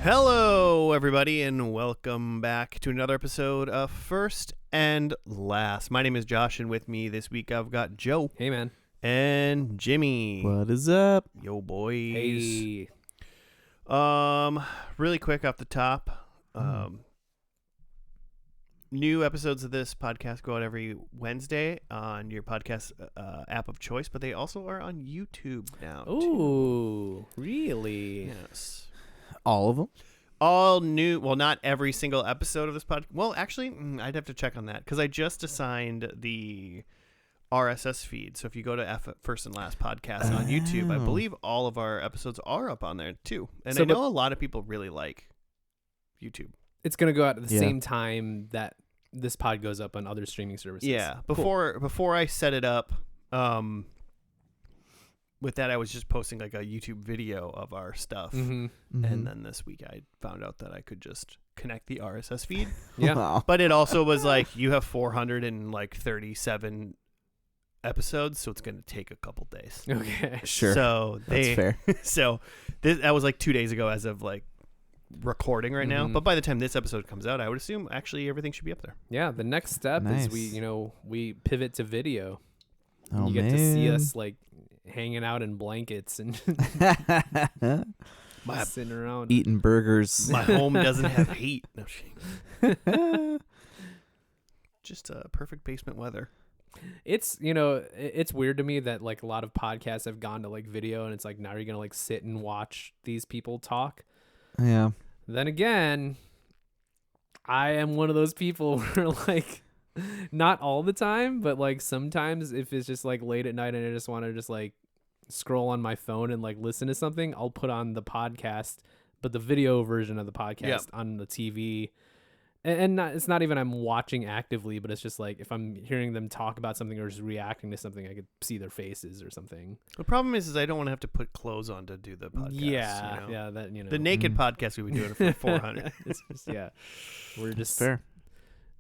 Hello, everybody, and welcome back to another episode of First and Last. My name is Josh, and with me this week I've got Joe. Hey, man. And Jimmy. What is up? Yo, boys. Hey. Really quick off the top. New episodes of this podcast go out every Wednesday on your podcast app of choice, but they also are on YouTube now. Ooh, really? Yes. All of them? All new. Well, not every single episode of this podcast. Well, actually, I'd have to check on that because I just assigned the RSS feed. So if you go to First and Last podcast on YouTube, I believe all of our episodes are up on there too. And So I know a lot of people really like YouTube. It's going to go out at the same time that this pod goes up on other streaming services. Yeah. Cool. Before I set it up, with that, I was just posting like a YouTube video of our stuff. Mm-hmm. And then this week I found out that I could just connect the RSS feed. Yeah. Wow. But it also was like, you have 437 episodes, so it's going to take a couple days. Okay. Sure. So That's fair. So that was like 2 days ago as of like recording right now. Mhm. But by the time this episode comes out, I would assume actually everything should be up there. Yeah. The next step Nice. is we pivot to video. Oh, You get man. to see us like hanging out in blankets and sitting around. Eating burgers. My home doesn't have heat. No shame. Just perfect basement weather. It's it's weird to me that like a lot of podcasts have gone to like video, and it's like, now you're gonna like sit and watch these people talk. Yeah. Then again, I am one of those people where like, not all the time, but like sometimes if it's just like late at night and I just want to just like scroll on my phone and like listen to something, I'll put on the podcast, but the video version of the podcast on the TV. And it's not even I'm watching actively, but it's just like if I'm hearing them talk about something or just reacting to something, I could see their faces or something. The problem is I don't want to have to put clothes on to do the podcast. Yeah, you know? yeah, that The naked podcast we would do it for 400. It's just, we're just Fair.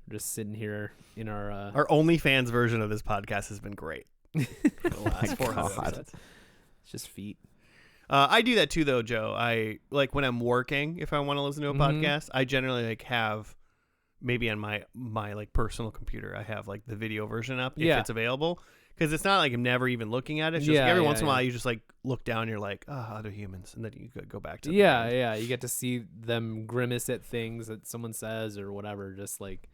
just sitting here in our Our OnlyFans version of this podcast has been great. For the last 400 God. episodes. it's just feet. I do that too, though, Joe. I like when I'm working. If I want to listen to a Mhm. podcast, I generally like have maybe on my like personal computer, I have like the video version up if it's available. Because it's not like I'm never even looking at it. It's just like every once in a while you just like look down and you're like, other humans. And then you could go back to the thing. You get to see them grimace at things that someone says or whatever. Just like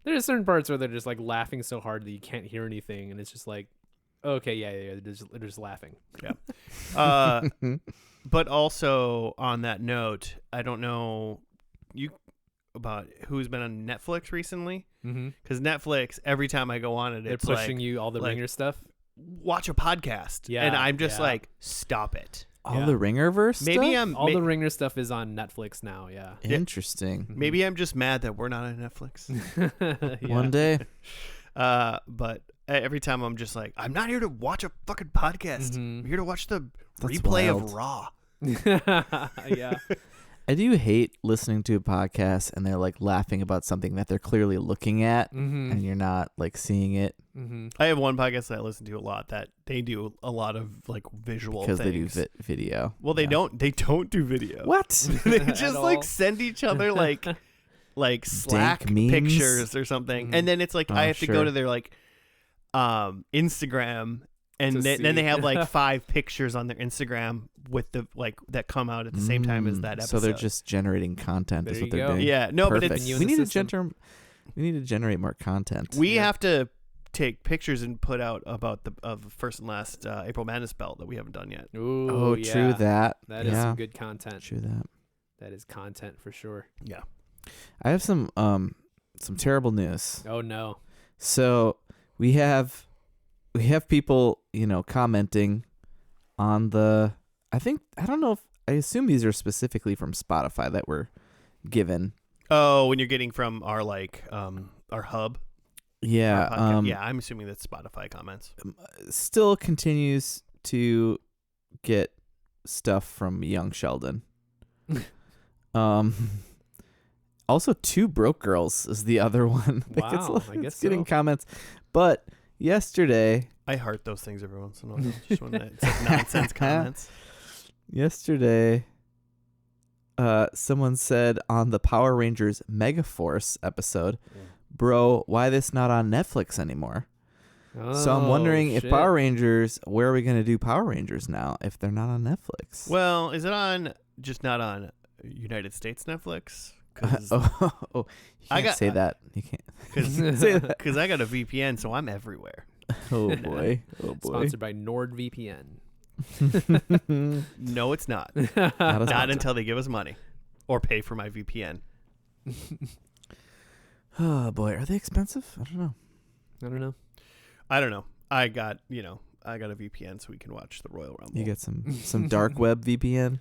there's certain parts where they're just like laughing so hard that you can't hear anything. And it's just like, okay, they're just laughing. Yeah. But also on that note, I don't know about who's been on Netflix recently. Because Netflix, every time I go on it, They're it's pushing like, you all the ringer stuff. watch a podcast. Yeah, And I'm just yeah. like, stop it. All the Ringerverse Maybe stuff? I'm All the ringer stuff is on Netflix now. Yeah. Interesting. maybe I'm just mad that we're not on Netflix. Yeah. One day. But every time I'm just like, I'm not here to watch a fucking podcast. Mhm. I'm here to watch the That's replay wild. of Raw. Yeah. I do hate listening to a podcast and they're like laughing about something that they're clearly looking at and you're not like seeing it I have one podcast that I listen to a lot that they do a lot of like visual because things. they do video. Well, they don't do video. What? They At just all. like send each other like Slack memes? pictures or something. Mhm. And then it's like I Oh, have to go sure. to their like Instagram and To then they see. have like 5 pictures on their Instagram with the like that come out at the same time as that episode. So they're just generating content There is you what they're go. doing. Yeah, no, Perfect. but it's You in we the need to system. generate more content. we Yeah. have to take pictures and put out about the First and Last April Madness belt that we haven't done yet. Ooh, Oh, yeah. true that. That is yeah, some good content. true that. That is content for sure. Yeah. I have some terrible news. Oh no. So we have people, commenting on I don't know if I assume these are specifically from Spotify that were given. Oh, when you're getting from our like our hub. Yeah. Our podcast. Yeah, I'm assuming that's Spotify comments. Still continues to get stuff from Young Sheldon. Also, Two Broke Girls is the other one. Wow, I guess it's getting so. comments. But yesterday, I heart those things every once in a while. Just when it's like nonsense comments. yesterday, Someone said on the Power Rangers Megaforce episode, bro, why this not on Netflix anymore? So I'm wondering if Power Rangers, where are we going to do Power Rangers now if they're not on Netflix? Well, is it on just not on United States Netflix? You can't say that. You can't say that. Because I got a VPN, so I'm everywhere. Oh boy. Sponsored by NordVPN. No, it's not. Not until they give us money or pay for my VPN. Oh boy, are they expensive? I don't know. I don't know. I got a VPN so we can watch the Royal Rumble. You get some dark web VPN?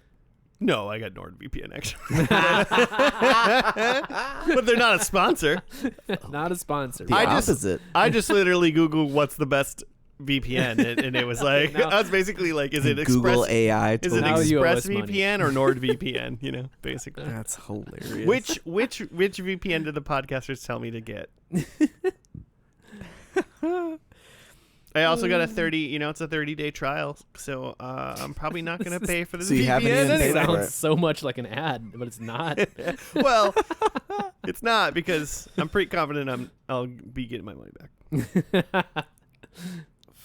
No, I got NordVPN actually. But they're not a sponsor. Not a sponsor. The opposite. I just literally Googled what's the best VPN, and it was like, I was basically like, is it Google Express? AI? Is it Now you owe us ExpressVPN or NordVPN? Basically. That's hilarious. Which VPN did the podcasters tell me to get? I also got a 30. It's a 30-day trial, so I'm probably not going to pay for this So you VPN haven't even paid anyway. for it. Sounds so much like an ad, but it's not. Well, it's not because I'm pretty confident I'll be getting my money back.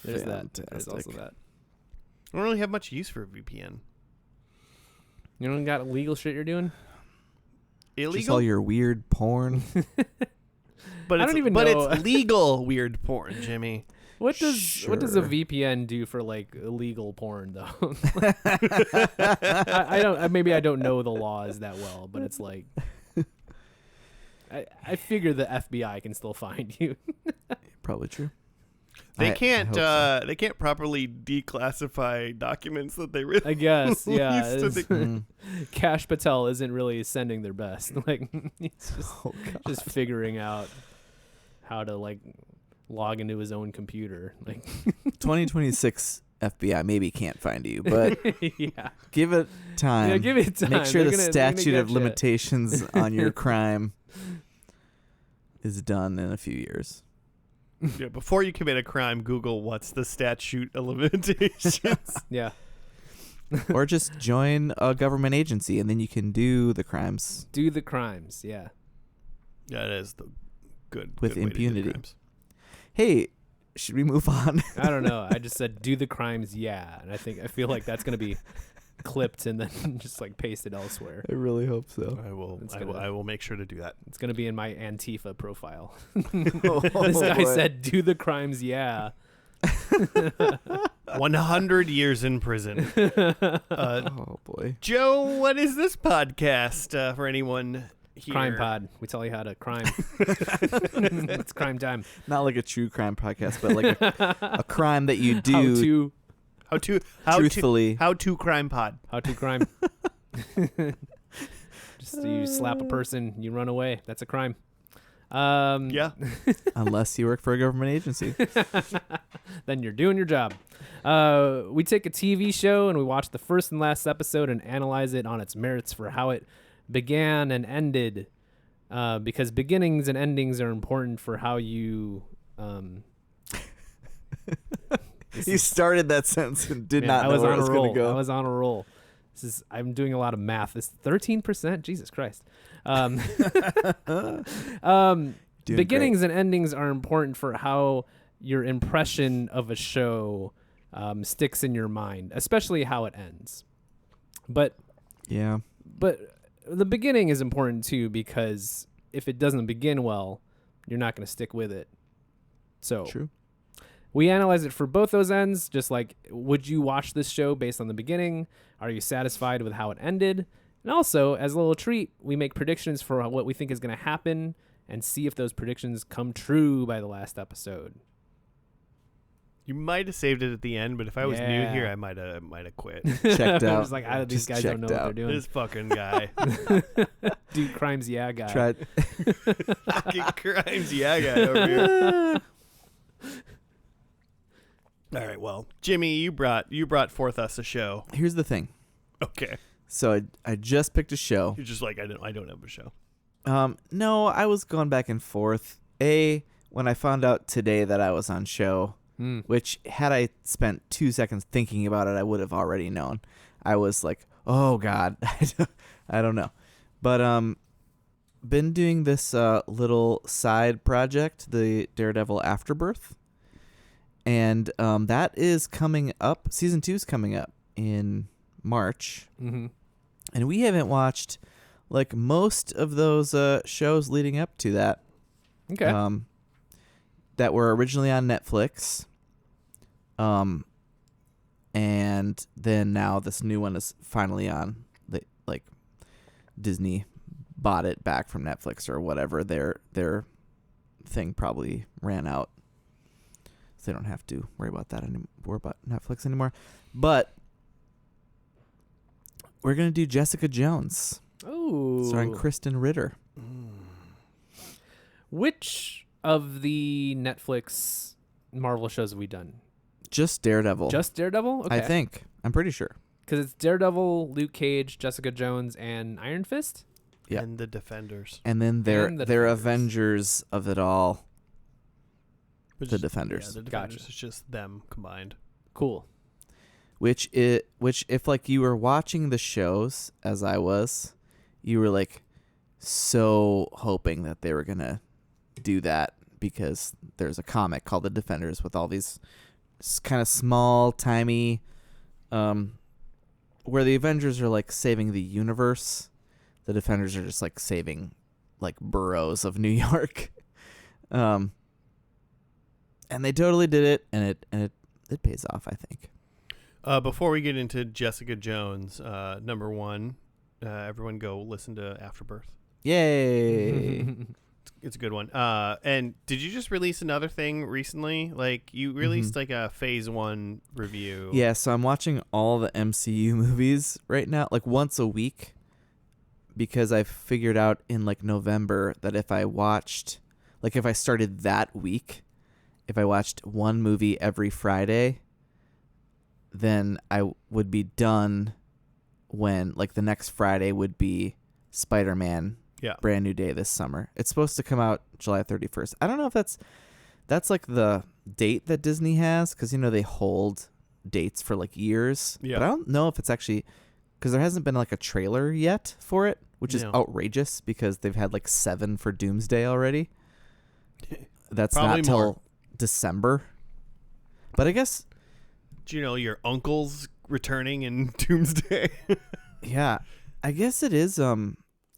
There's that. There's Fantastic. also that. I don't really have much use for a VPN. You don't got illegal shit you're doing? Just Illegal, all your weird porn. but I it's, don't even but know. it's legal weird porn, Jimmy. What does a Sure. VPN do for like illegal porn though? I don't. Maybe I don't know the laws that well, but it's like I figure the FBI can still find you. Probably true. They I can't. hope so. They can't properly declassify documents that they really. I guess. Yeah. Used to it's- Mm. Cash Patel isn't really sending their best. Like he's Oh, God. just figuring out how to like log into his own computer. Like 2026 FBI maybe can't find you, but yeah. give it time. Yeah, give it time. Make sure They're the gonna statute of get you. limitations on your crime is done in a few years. Yeah, before you commit a crime, Google what's the statute of limitations. Yeah. Or just join a government agency and then you can do the crimes. Do the crimes. Yeah. That is the good With good way to do impunity. crimes. Hey, should we move on? I don't know. I just said do the crimes. Yeah. And I feel like that's going to be clipped and then just like pasted elsewhere. I really hope so. I will make sure to do that. It's going to be in my Antifa profile. Oh, This guy boy. said do the crimes. Yeah. 100 years in prison. Oh boy. Joe, what is this podcast for anyone here? Crime pod. We tell you how to crime. It's crime time. Not like a true crime podcast, but like a crime that you do How truthfully. How to crime pod. to crime. Just you slap a person, you run away. That's a crime. Yeah. Unless you work for a government agency. Then you're doing your job. We take a TV show and we watch the first and last episode and analyze it on its merits for how it began and ended. Because beginnings and endings are important for how you. You started that sentence and did Man, not know where it was going to go. I was on a roll. I'm doing a lot of math. This 13%. Jesus Christ. Doing Beginnings and endings are important for how your impression of a show sticks in your mind, especially how it ends. But Yeah. the beginning is important too, because if it doesn't begin well, you're not going to stick with it. So True. we analyze it for both those ends, just like, would you watch this show based on the beginning? Are you satisfied with how it ended? And also, as a little treat, we make predictions for what we think is going to happen and see if those predictions come true by the last episode. You might have saved it at the end, but if I was new Yeah. here, I might have quit. Checked I'm out. just like, these Just guys don't know checked what out. they're doing. This fucking guy. Dude, crimes, yeah, guy. Tried. Fucking crimes, yeah, guy over here. All right, well, Jimmy, you brought forth us a show. Here's the thing. Okay, So I just picked a show. you're just like I don't have a show. No, I was going back and forth. When I found out today that I was on show, which had I spent 2 seconds thinking about it, I would have already known. I was like, oh God, I don't know. But been doing this little side project, the Daredevil Afterbirth. And that is coming up. Season 2 is coming up in March. Mm-hmm. And we haven't watched like most of those shows leading up to that. Okay. That were originally on Netflix. And then now this new one is finally on. Like Disney bought it back from Netflix or whatever. Their thing probably ran out. So they don't have to worry about that anymore, about Netflix anymore. But we're going to do Jessica Jones. Oh. Starring Kristen Ritter. Which of the Netflix Marvel shows have we done? Just Daredevil. Just Daredevil? Okay. I think. I'm pretty sure. Because it's Daredevil, Luke Cage, Jessica Jones, and Iron Fist? Yeah. And the Defenders. And then their And the Defenders. Avengers of it all. Which The is- Defenders. Yeah, the Defenders Gotcha. is just them combined. Cool. Which if like you were watching the shows as I was, you were like so hoping that they were gonna do that because there's a comic called The Defenders with all these kind of small timey where the Avengers are like saving the universe, the Defenders are just like saving like boroughs of New York. And they totally did it, and it pays off, I think. Before we get into Jessica Jones, number one, everyone go listen to Afterbirth. Yay. It's a good one. And did you just release another thing recently? Like you released like a phase 1 review. Yeah, so I'm watching all the MCU movies right now, like once a week, because I figured out in like November that if I started that week, if I watched one movie every Friday, then I would be done when like the next Friday would be Spider-Man. Yeah. Brand New Day this summer. It's supposed to come out July 31st. I don't know if that's like the date that Disney has, because they hold dates for like years. Yeah. But I don't know if it's actually, because there hasn't been like a trailer yet for it, which is No. outrageous because they've had like 7 for Doomsday already. That's Probably not till more. December. But I guess, Do you know your uncle's returning in Doomsday? yeah, I guess it is a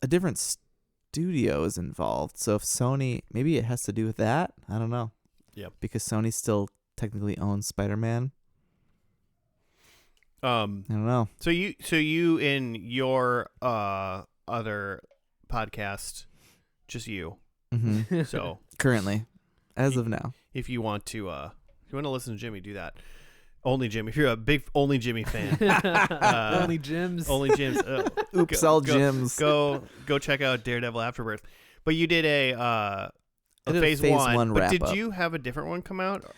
different studio is involved. So if Sony, maybe it has to do with that. I don't know. Yep. Because Sony still technically owns Spider-Man. I don't know. So you in your other podcast, just you. Mm-hmm. So Currently, as of now. if you want to listen to Jimmy, do that. Only Jimmy. If you're a big Only Jimmy fan, Only Jims. Only Jim's. Oops, all Jims. Go check out Daredevil Afterbirth. But you did a did a phase phase 1. one But wrap did up. you have a different one come out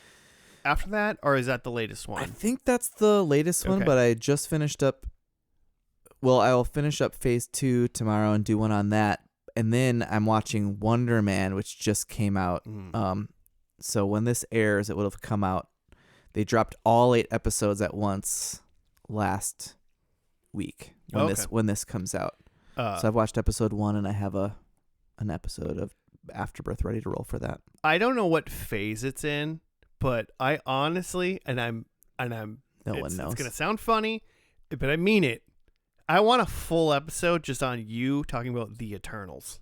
after that, or is that the latest I one? think that's the latest one, Okay. but I just finished up. Well, I will finish up phase 2 tomorrow and do one on that. And then I'm watching Wonder Man, which just came out. So when this airs, it would have come out. They dropped all 8 episodes at once last week when this comes out. So I've watched episode 1, and I have an episode of Afterbirth ready to roll for that. I don't know what phase it's in, but I honestly, and I'm No one knows. It's gonna sound funny, but I mean it. I want a full episode just on you talking about the Eternals.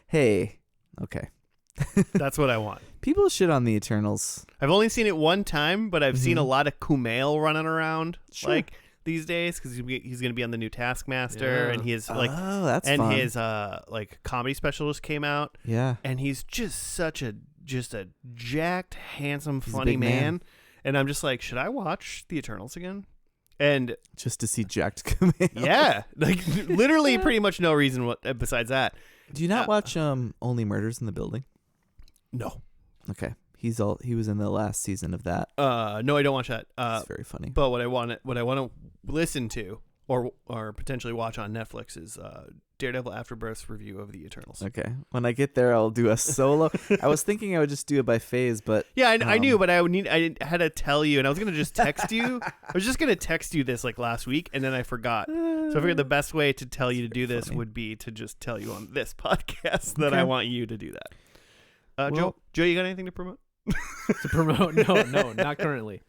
Hey, okay. That's what I want. People shit on the Eternals. I've only seen it one time, but I've seen a Mhm. lot of Kumail running around Sure. like these days because he's gonna be on the new Taskmaster, Yeah. and he is Oh, that's and fun. his like comedy special just came out, Yeah. and he's just a jacked, handsome, He's a funny big man. and I'm just like, should I watch the Eternals again? And Just to see Jacked Kumail. yeah, like literally pretty much no reason besides that. Do you not watch Only Murders in the Building? No. Okay. He was in the last season of that. No, I don't watch that. It's very funny. But what I want to listen to or potentially watch on Netflix is Daredevil Afterbirth's review of the Eternals. Okay. When I get there, I'll do a solo. I was thinking I would just do it by phase, but Yeah, I knew, but I had to tell you, and I was gonna just text you. I was just gonna text you this like last week, and then I forgot. So I figured the best way to tell you to do this would be to just tell you on this podcast that I want you to do that. Joe, you got anything to promote? To promote? No, not currently.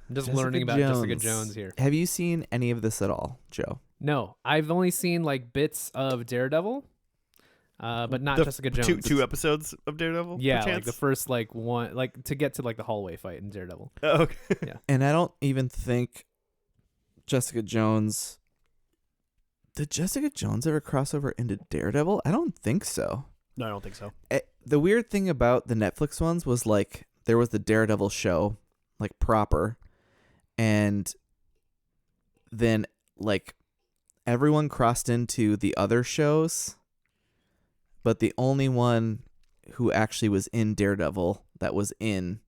I'm just learning about Jessica Jones here. Have you seen any of this at all, Joe? No, I've only seen like bits of Daredevil, but not Jessica Jones. Two episodes of Daredevil. Yeah, perchance? like the first like one, like to get to like the hallway fight in Daredevil. Oh, okay. Yeah, And I don't even think Jessica Jones. Did Jessica Jones ever cross over into Daredevil? I don't think so. No, I don't think so. The weird thing about the Netflix ones was like there was the Daredevil show, like proper, and then like everyone crossed into the other shows, but the only one who actually was in Daredevil that was in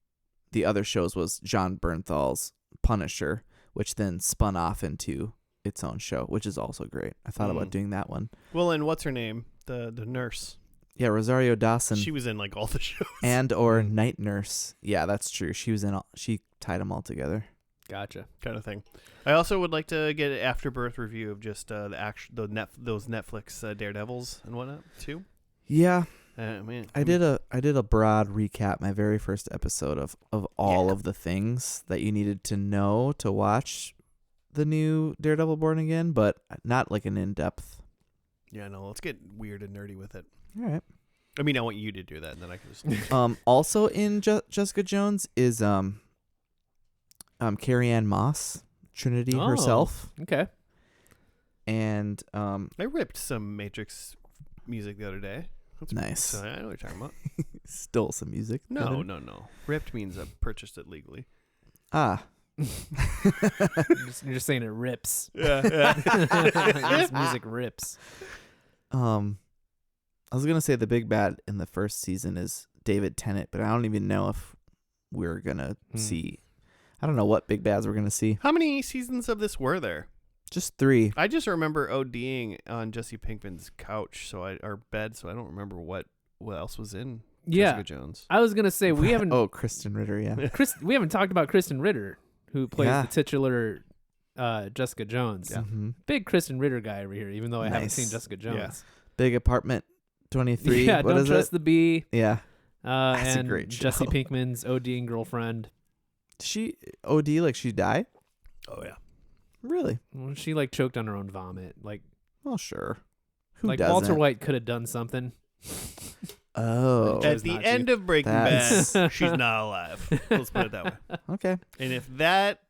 the other shows was John Bernthal's Punisher, which then spun off into its own show, which is also great. I thought about doing that one. Well, and what's her name? The nurse. Yeah, Rosario Dawson. She was in like all the shows. And or Night Nurse. Yeah, that's true. She was in all, she tied them all together. gotcha. Kind of thing. I also would like to get an Afterbirth review of just those Netflix Daredevils and whatnot too. Yeah. I did a broad recap, my very first episode of all of the things that you needed to know to watch the new Daredevil Born Again, but not like an in-depth. Yeah, no, let's get weird and nerdy with it. All right. I mean, I want you to do that, and then I can just. Also in Jessica Jones is Carrie Ann Moss, Trinity herself, Okay. and I ripped some Matrix music the other day. That's nice. So I know what you're talking about. Stole some music. No. Ripped means I purchased it legally. Ah. You're just saying it rips. Yeah. This music rips. I was gonna say the big bad in the first season is David Tennant, but I don't even know if we're gonna see. I don't know what big bads we're gonna see. How many seasons of this were there? Just 3. I just remember ODing on Jesse Pinkman's couch, or bed, so I don't remember what else was in Jessica Jones. I was gonna say we haven't. Oh, Kristen Ritter, yeah. We haven't talked about Kristen Ritter, who plays Yeah. the titular Jessica Jones. Yeah. Mm-hmm. Big Kristen Ritter guy over here, even though I haven't Nice. seen Jessica Jones. Big Apartment 23. Yeah, what Don't is Trust it? the Bee. Yeah. That's a and great show. Jesse Pinkman's ODing girlfriend. She OD like she died? Oh yeah. Really? Well, she like choked on her own vomit. Like, Well, sure. Who like doesn't? Walter White could have done something. Oh. Chose At the not end to. of Breaking That's- Bad, she's not alive. Let's put it that way. Okay. And if that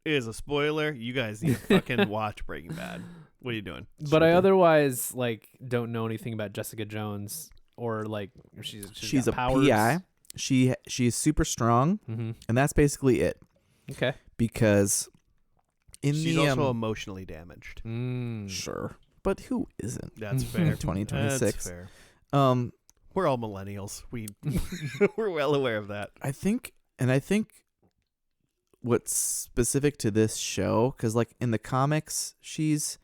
is a spoiler, you guys need to fucking watch Breaking Bad. What are you doing? But I otherwise like don't know anything about Jessica Jones or like she's a got powers. PI. She's super strong, Mm-hmm. and that's basically it. Okay. Because in She's the also emotionally damaged. sure, but who isn't? That's fair. 2026. That's fair. We're all millennials. We're well aware of that. I think what's specific to this show, because like in the comics, she's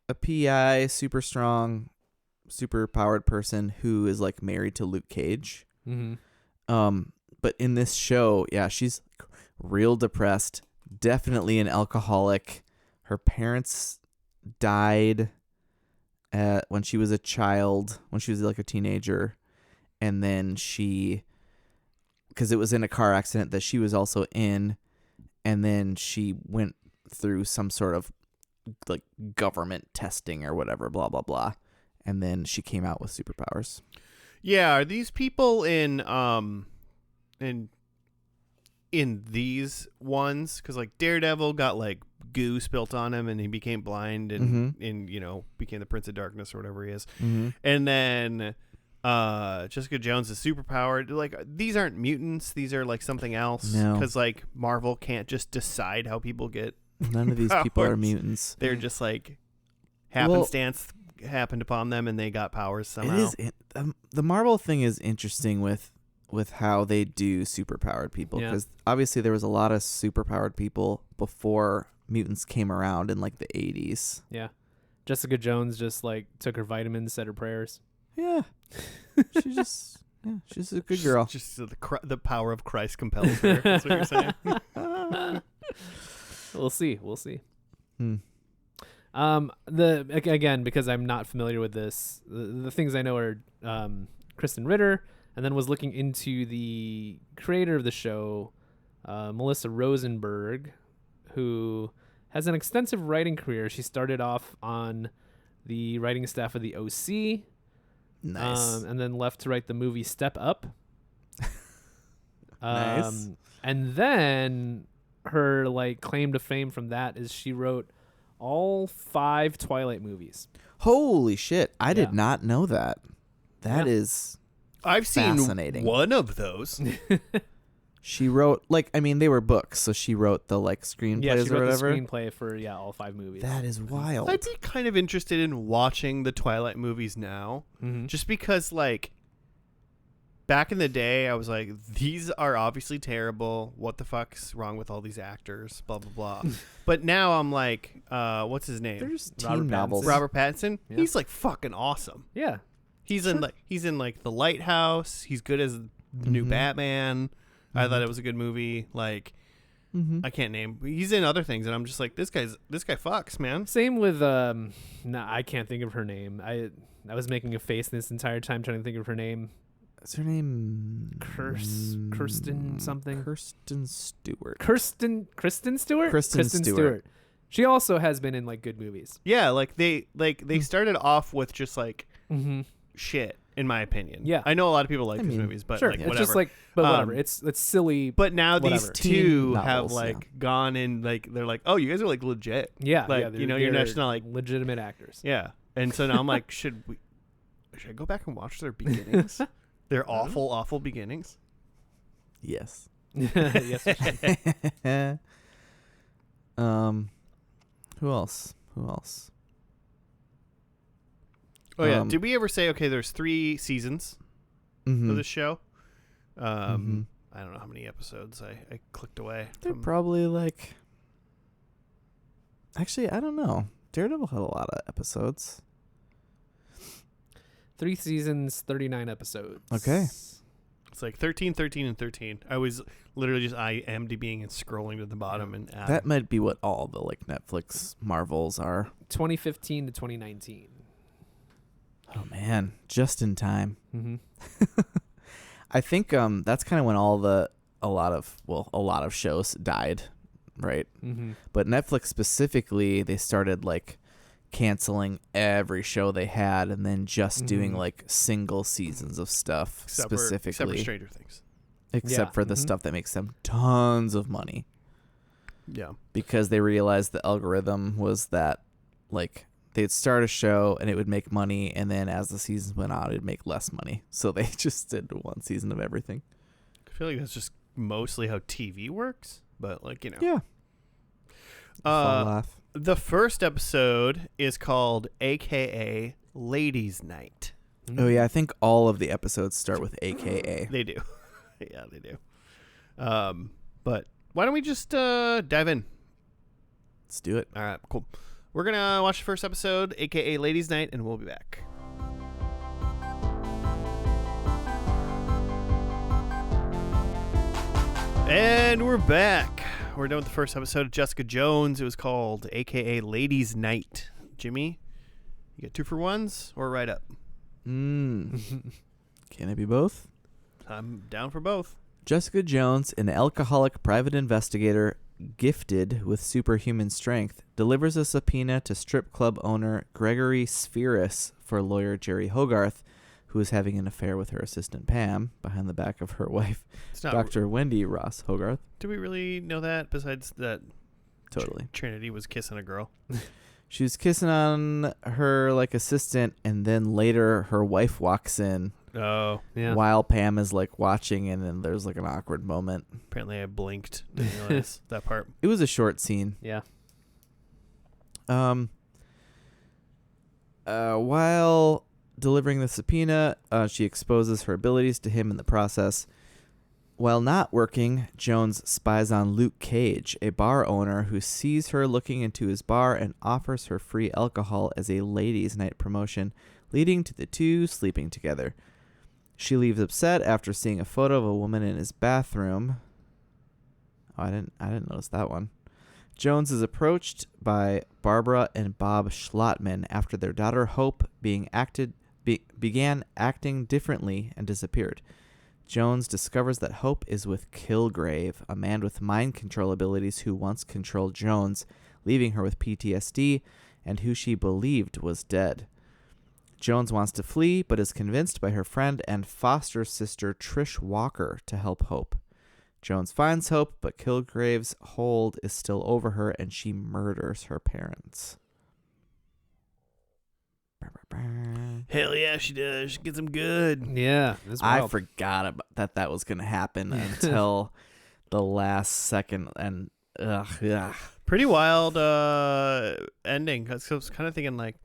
a PI, super strong, super powered person who is like married to Luke Cage. Mm-hmm. But in this show, yeah, she's real depressed, definitely an alcoholic. Her parents died when she was a child, when she was like a teenager, and then because it was in a car accident that she was also in, and then she went through some sort of like government testing or whatever, blah blah blah, and then she came out with superpowers. Yeah, are these people in these ones? Because like Daredevil got like goo spilt on him and he became blind and became the Prince of Darkness or whatever he is. Mm-hmm. And then Jessica Jones is superpowered. Like these aren't mutants; these are like something else. No. Because like Marvel can't just decide how people get. None of these people are powers. mutants. They're just like happenstance happened upon them and they got powers somehow. It is the Marvel thing is interesting with how they do superpowered people, because obviously there was a lot of superpowered people before mutants came around in like the 80s. Yeah. Jessica Jones just like took her vitamins, said her prayers. Yeah. She's a good girl. Just the power of Christ compels her. That's what you're saying. We'll see. We'll see. Hmm. Again, because I'm not familiar with this, the things I know are Kristen Ritter, and then was looking into the creator of the show, Melissa Rosenberg, who has an extensive writing career. She started off on the writing staff of the OC, Nice. and then left to write the movie Step Up. Nice. And then her like claim to fame from that is she wrote all 5 Twilight movies. Holy shit. I did Yeah. not know that. That Yeah. is I've seen fascinating. one of those. She wrote, like, I mean, they were books, so she wrote the, like, screenplays Yeah, she or wrote whatever. the screenplay for all 5 movies. That is wild. I'd be kind of interested in watching the Twilight movies now, Mm-hmm. just because, like, back in the day, I was like, these are obviously terrible. What the fuck's wrong with all these actors? Blah blah blah. But now I'm like, what's his name? There's Robert teen novels. Pattinson. Robert Pattinson. Yeah. He's like fucking awesome. Yeah. He's Sure. in The Lighthouse. He's good as the new Mhm. Batman. I Mhm. thought it was a good movie. Like, Mm-hmm. I can't name. He's in other things, and I'm just like, this guy fucks, man. Same with I can't think of her name. I was making a face this entire time trying to think of her name. What's her name? Kirsten something. Kirsten Stewart. Kristen Stewart. Kristen Stewart. She also has been in like good movies. Yeah, like they started off with just like Mm-hmm. shit, in my opinion. Yeah. I know a lot of people like I these mean, movies, but Sure, like it's whatever. just like, but whatever. Um, It's silly. But now these whatever. two Teen have novels, like gone in, like they're like, oh, you guys are like legit. Yeah, like, yeah, you know, you're they're just not like, legitimate actors. yeah. And so now I'm like, should I go back and watch their beginnings? Their awful beginnings. Yes. Yes. we should. Who else? Oh yeah. Um, Did we ever say, okay, there's 3 seasons Mhm. of this show? Mhm. I don't know how many episodes I clicked away. They're from. probably like. Actually, I don't know. Daredevil had a lot of episodes. 3 seasons, 39 episodes. Okay. It's like 13, 13, and 13. I was literally just IMDbing and scrolling to the bottom and adding. That might be what all the like Netflix Marvels are. 2015 to 2019. Oh man, just in time. Mm-hmm. I think that's kind of when a lot of shows died, right? Mm-hmm. But Netflix specifically, they started like canceling every show they had and then just doing Mhm. like single seasons of stuff except for specifically, Stranger Things. except Yeah. for the Mhm. stuff that makes them tons of money Yeah. because they realized the algorithm was that like they'd start a show and it would make money, and then as the seasons went on, it'd make less money. So they just did 1 season of everything. I feel like that's just mostly how TV works, but like, you know. Yeah. Fall Uh, off. the first episode is called A.K.A. Ladies' Night. Oh yeah, I think all of the episodes start with AKA. They do. Yeah, they do. But why don't we just dive in? Let's do it. All right, cool. We're going to watch the first episode, A.K.A. Ladies' Night, and we'll be back. And we're back. We're done with the first episode of Jessica Jones. It was called A.K.A. Ladies' Night. Jimmy, you get 2 for 1s or right up? Can it be both? I'm down for both. Jessica Jones, an alcoholic private investigator gifted with superhuman strength, delivers a subpoena to strip club owner Gregory Spheris for lawyer Jerry Hogarth, who is having an affair with her assistant Pam behind the back of her wife, It's not. Dr. Wendy Ross Hogarth. Do we really know that? Besides that, Totally. Trinity was kissing a girl. She was kissing on her like assistant, and then later her wife walks in Oh, Yeah. while Pam is like watching, and then there's like an awkward moment. apparently I blinked. Didn't realize that part. It was a short scene. Yeah. While delivering the subpoena, she exposes her abilities to him in the process. While not working, Jones spies on Luke Cage, a bar owner who sees her looking into his bar and offers her free alcohol as a ladies' night promotion, leading to the two sleeping together. She leaves upset after seeing a photo of a woman in his bathroom. Oh, I didn't notice that one. Jones is approached by Barbara and Bob Schlottman after their daughter Hope began acting differently and disappeared. Jones discovers that Hope is with Kilgrave, a man with mind control abilities who once controlled Jones, leaving her with PTSD, and who she believed was dead. Jones wants to flee, but is convinced by her friend and foster sister Trish Walker to help Hope. Jones finds Hope, but Kilgrave's hold is still over her, and she murders her parents. Hell yeah, she does. She gets them good. Yeah, that's I wild. forgot that was going to happen until the last second, and ugh. Pretty wild ending. Cause I was kind of thinking like,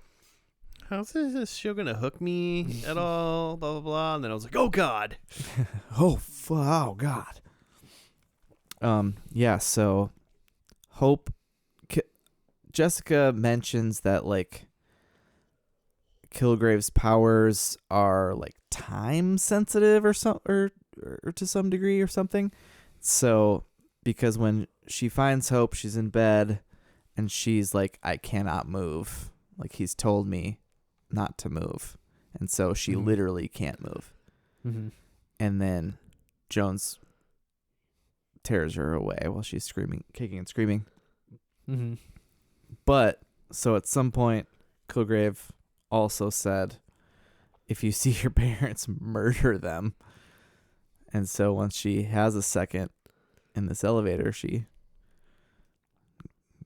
how's this show gonna hook me at all? Blah blah blah. And then I was like, oh god. Oh God. Yeah. So, Hope, Jessica mentions that like Kilgrave's powers are like time sensitive or to some degree or something. So, because when she finds Hope, she's in bed and she's like, I cannot move. Like he's told me not to move. And so she literally can't move. Mm-hmm. And then Jones tears her away while she's screaming, kicking and screaming. Mm-hmm. But so at some point, Kilgrave also said, if you see your parents, murder them. And so once she has a second in this elevator, she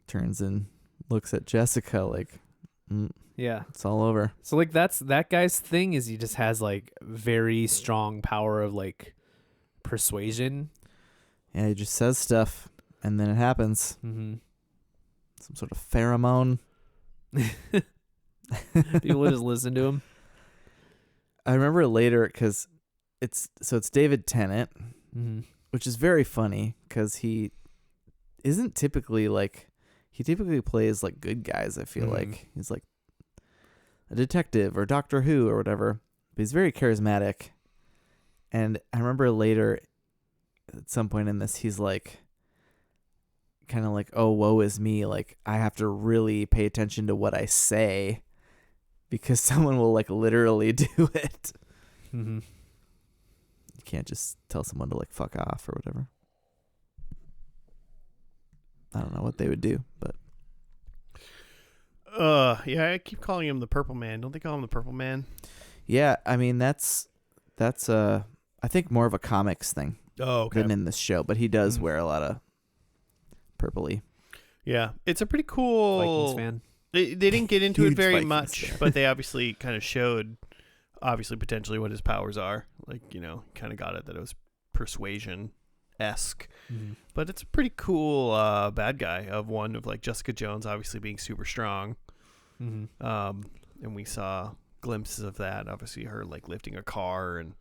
turns and looks at Jessica like, Yeah. it's all over. So like that guy's thing is he just has like very strong power of like persuasion. Yeah, he just says stuff and then it happens. Mm-hmm. Some sort of pheromone. People just listen to him. I remember later because it's David Tennant, Mm-hmm. which is very funny because he isn't typically like, he typically plays like good guys. I feel like he's like a detective or Doctor Who or whatever, but he's very charismatic. And I remember later at some point in this, he's like, kind of like, oh, woe is me. Like I have to really pay attention to what I say because someone will like literally do it. Mm-hmm. You can't just tell someone to like fuck off or whatever. I don't know what they would do, but yeah, I keep calling him the Purple Man. Don't they call him the Purple Man? yeah, I mean that's I think more of a comics thing Oh, okay. than in this show, but he does wear a lot of purpley. Yeah, it's a pretty cool Vikings fan. They didn't get into it Huge very Vikings much, fan. but they obviously kind of showed, potentially what his powers are. Like, kind of got it that it was persuasion-esque. Mm-hmm. But it's a pretty cool bad guy of like Jessica Jones obviously being super strong. Mm-hmm. And we saw glimpses of that. Obviously her like lifting a car and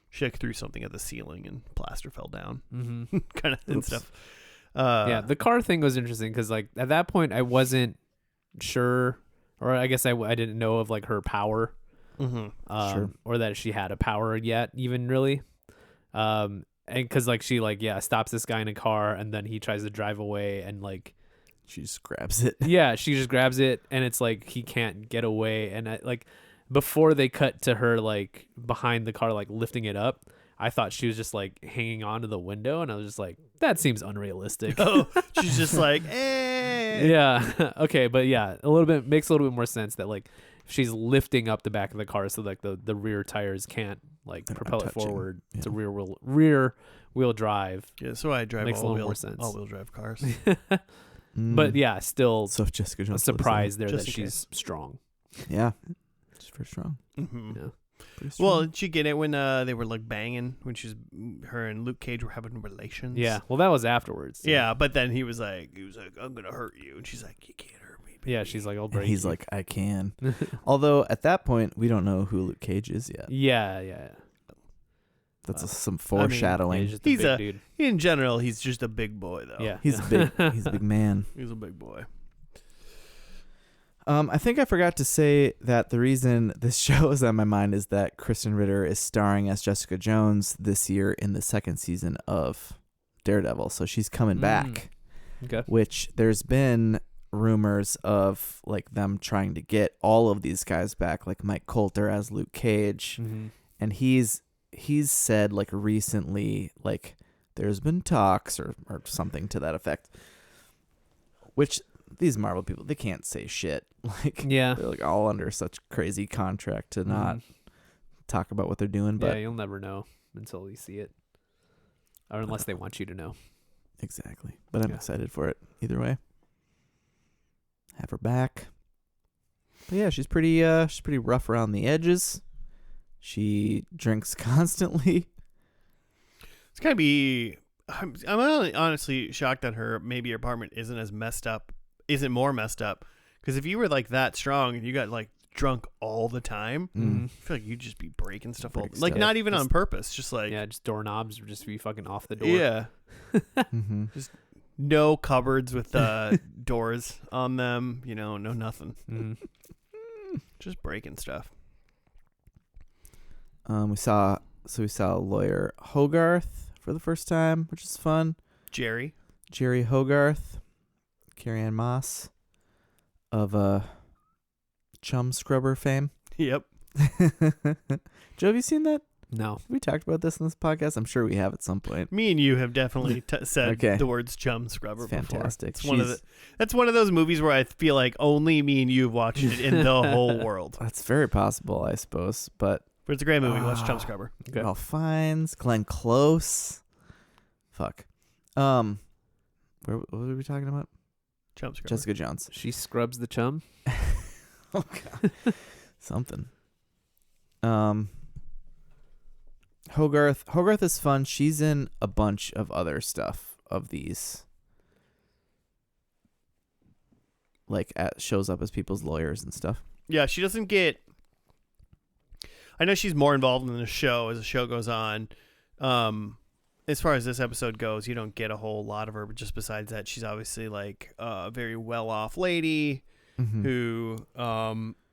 she like, threw something at the ceiling and plaster fell down. Mm-hmm. kind of and Oops. stuff. Yeah, the car thing was interesting because like at that point I wasn't sure, or I guess I didn't know of like her power, Sure. or that she had a power yet, even really, and because like she like stops this guy in a car and then he tries to drive away and like She just grabs it. yeah she just grabs it and it's like he can't get away and like before they cut to her like behind the car like lifting it up, I thought she was just like hanging onto the window and I was just like, that seems unrealistic. Oh, she's just like, eh. Yeah. Okay, but yeah, makes a little bit more sense that like if she's lifting up the back of the car so like the rear tires can't like They're propel it untouching. forward Yeah. to rear wheel drive. Yeah, so I drive Makes a little more all sense. wheel drive cars. But yeah, still So if Jessica a Jones surprise there Just that in she's strong. Yeah. She's very strong. Mm-hmm. Yeah. Pretty strong. Well, did you get it when they were like banging when her and Luke Cage were having relations? Yeah. Well, that was afterwards. Yeah, but then he was like, I'm gonna hurt you, and she's like, you can't hurt me. Baby. Yeah, she's like, I'll and break he's you. like, I can. Although at that point, we don't know who Luke Cage is yet. Yeah. That's Wow. some Yeah, foreshadowing. he's just a He's big a- dude. In general, he's just a big boy, though. Yeah. He's he's a big man. He's a big boy. I think I forgot to say that the reason this show is on my mind is that Kristen Ritter is starring as Jessica Jones this year in the second season of Daredevil. So she's coming back, Okay. which there's been rumors of like them trying to get all of these guys back, like Mike Coulter as Luke Cage. Mm-hmm. And he's said like recently, like there's been talks or something to that effect, which these Marvel people, they can't say shit. Like, Yeah. they're like all under such crazy contract to not talk about what they're doing. But yeah, you'll never know until you see it, or unless they want you to know. exactly. But I'm Yeah. excited for it either way. Have her back. But yeah, she's pretty rough around the edges. She drinks constantly. It's gotta be. I'm honestly shocked that her apartment isn't more messed up. Because if you were like that strong and you got like drunk all the time, Mm. I feel like you'd just be breaking stuff all, Break like stuff. not even on Just- purpose, just like Yeah, just doorknobs would just be fucking off the door. yeah, Mm-hmm. no cupboards with doors on them, no nothing, Mhm. just breaking stuff. We saw lawyer Hogarth for the first time, which is fun. Jerry, Hogarth, Carrie-Anne Moss of Chum Scrubber fame. yep. Joe, have you seen that? No. Have we talked about this in this podcast? I'm sure we have at some point. Me and you have definitely said Okay. the words chum scrubber It's before. fantastic. It's that's one of those movies where I feel like only me and you have watched it in the whole world. That's very possible, I suppose. But But it's a great movie. Watch Chum Scrubber. Okay. Ralph Fiennes, Glenn Close. Fuck. What were we talking about? Chum Scrubber. Jessica Jones. She scrubs the chum. Oh god. Something. Hogarth is fun. She's in a bunch of other stuff of these. Like shows up as people's lawyers and stuff. Yeah, she doesn't get. I know she's more involved in the show as the show goes on. As far as this episode goes, you don't get a whole lot of her, but just besides that, she's obviously like a very well-off lady Mm-hmm. who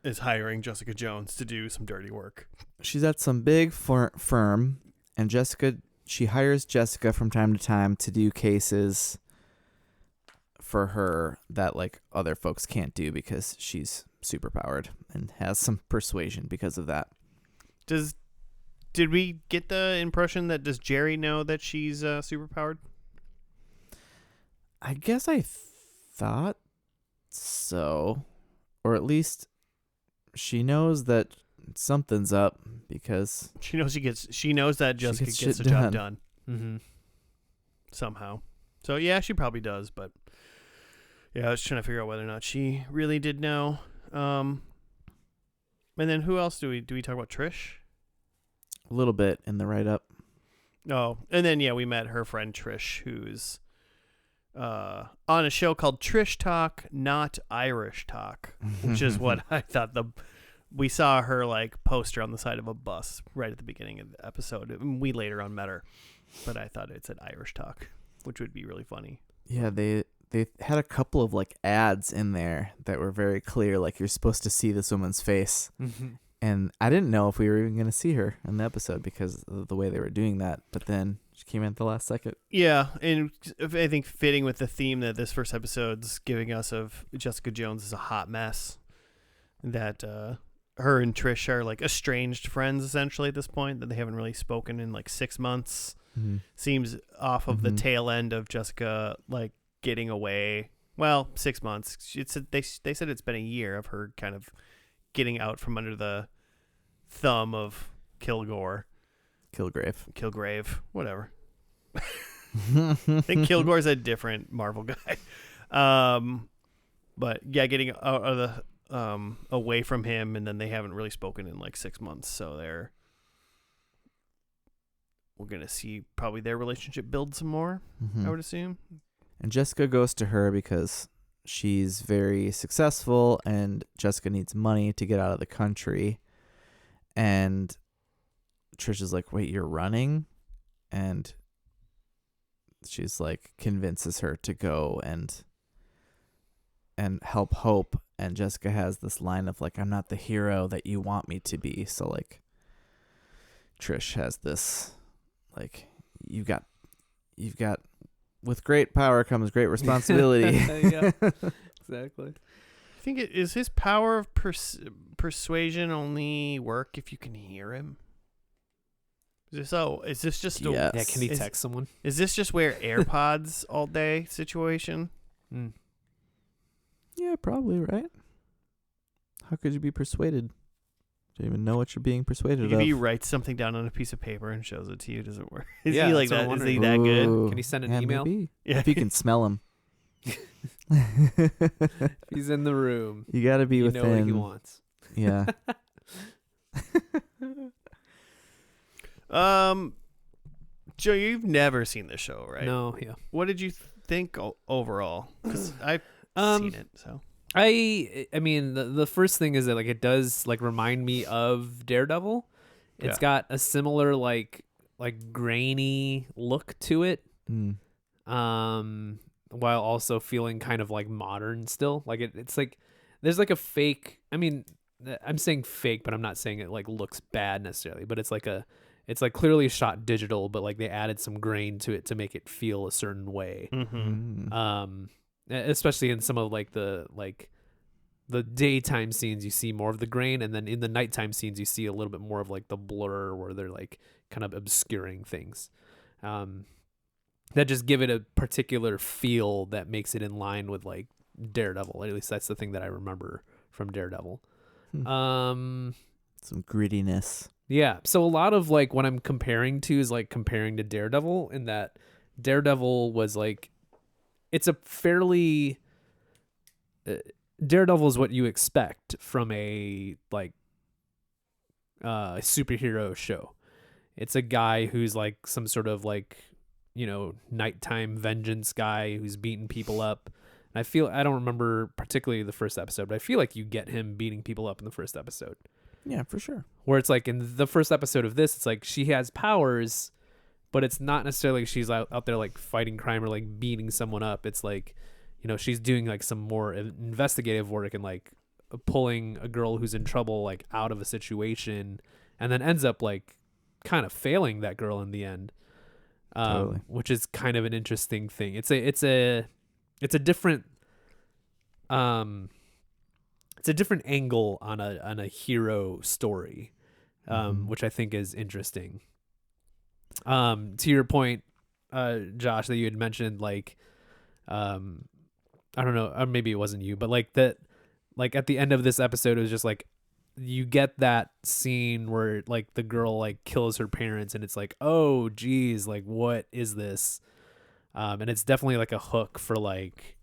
is hiring Jessica Jones to do some dirty work. She's at some big firm, and she hires Jessica from time to time to do cases for her that like other folks can't do because she's super powered and has some persuasion because of that. Did we get the impression that does Jerry know that she's superpowered? I guess I thought so, or at least she knows that something's up because She knows that Jessica gets gets shit the job done. done Mm-hmm. somehow. So yeah, she probably does, but yeah, I was trying to figure out whether or not she really did know. And then who else do we talk about? Trish? a little bit in the write-up. Oh, and then yeah, we met her friend Trish, who's on a show called Trish Talk, Not Irish Talk, which is what I thought we saw her like poster on the side of a bus right at the beginning of the episode. We later on met her, but I thought it said Irish Talk, which would be really funny. Yeah, they had a couple of like ads in there that were very clear, like you're supposed to see this woman's face. Mm-hmm. And I didn't know if we were even going to see her in the episode because of the way they were doing that. But then she came in at the last second. Yeah, and I think fitting with the theme that this first episode's giving us of Jessica Jones is a hot mess, that her and Trish are like estranged friends essentially at this point, that they haven't really spoken in like 6 months. Mm-hmm. Seems off of the Mhm. tail end of Jessica like getting away. Well, 6 months. They said it's been a year of her kind of getting out from under the thumb of Kilgrave, whatever. I think Kilgore's a different Marvel guy. But yeah, getting out of the away from him, and then they haven't really spoken in like 6 months, so we're gonna see probably their relationship build some more. Mhm. I would assume. And Jessica goes to her because she's very successful and Jessica needs money to get out of the country. And Trish is like, wait, you're running? And she's like, convinces her to go and help Hope. And Jessica has this line of like, I'm not the hero that you want me to be. So like Trish has this like, you've got with great power comes great responsibility. Yeah, exactly. I think is his power of persuasion only work if you can hear him? Is this just a, Yes. Yeah, can he text someone? is this just wear AirPods all day situation? Mm. Yeah, probably, right? How could you be persuaded? Do you even know what you're being persuaded If of? he writes something down on a piece of paper and shows it to you, does it work? Is Yeah, he like that's what I'm that? Is he wondering. that good? Ooh, Can he send an yeah, email? Maybe. Yeah. If you can smell him. He's in the room. You got to be You within. know what he wants. Yeah. Joe, you've never seen this show, right? No, yeah. What did you think overall? Because I've seen it, so. I mean, the first thing is that like it does like remind me of Daredevil. It's Yeah. got a similar like grainy look to it. Mm. While also feeling kind of like modern still. Like it's like there's like a fake, I mean, I'm saying fake, but I'm not saying it like looks bad necessarily, but it's like clearly shot digital, but like they added some grain to it to make it feel a certain way. Mm. Especially in some of like the daytime scenes, you see more of the grain, and then in the nighttime scenes, you see a little bit more of like the blur where they're like kind of obscuring things. That just give it a particular feel that makes it in line with like Daredevil. At least that's the thing that I remember from Daredevil. Some grittiness. Yeah. So a lot of like what I'm comparing to is like comparing to Daredevil, in that Daredevil was like, it's a fairly Daredevil is what you expect from a like superhero show. It's a guy who's like some sort of like, you know, nighttime vengeance guy who's beating people up. And I don't remember particularly the first episode, but I feel like you get him beating people up in the first episode. Yeah, for sure. Where it's like in the first episode of this, it's like she has powers, but it's not necessarily like she's out there like fighting crime or like beating someone up. It's like, you know, she's doing like some more investigative work and like pulling a girl who's in trouble like out of a situation, and then ends up like kind of failing that girl in the end. Totally. Which is kind of an interesting thing. It's a different it's a different angle on a hero story, which I think is interesting. To your point, Josh, that you had mentioned, like, I don't know, or maybe it wasn't you, but like that, like at the end of this episode, it was just like, you get that scene where like the girl like kills her parents, and it's like, oh geez, like what is this? And it's definitely like a hook for like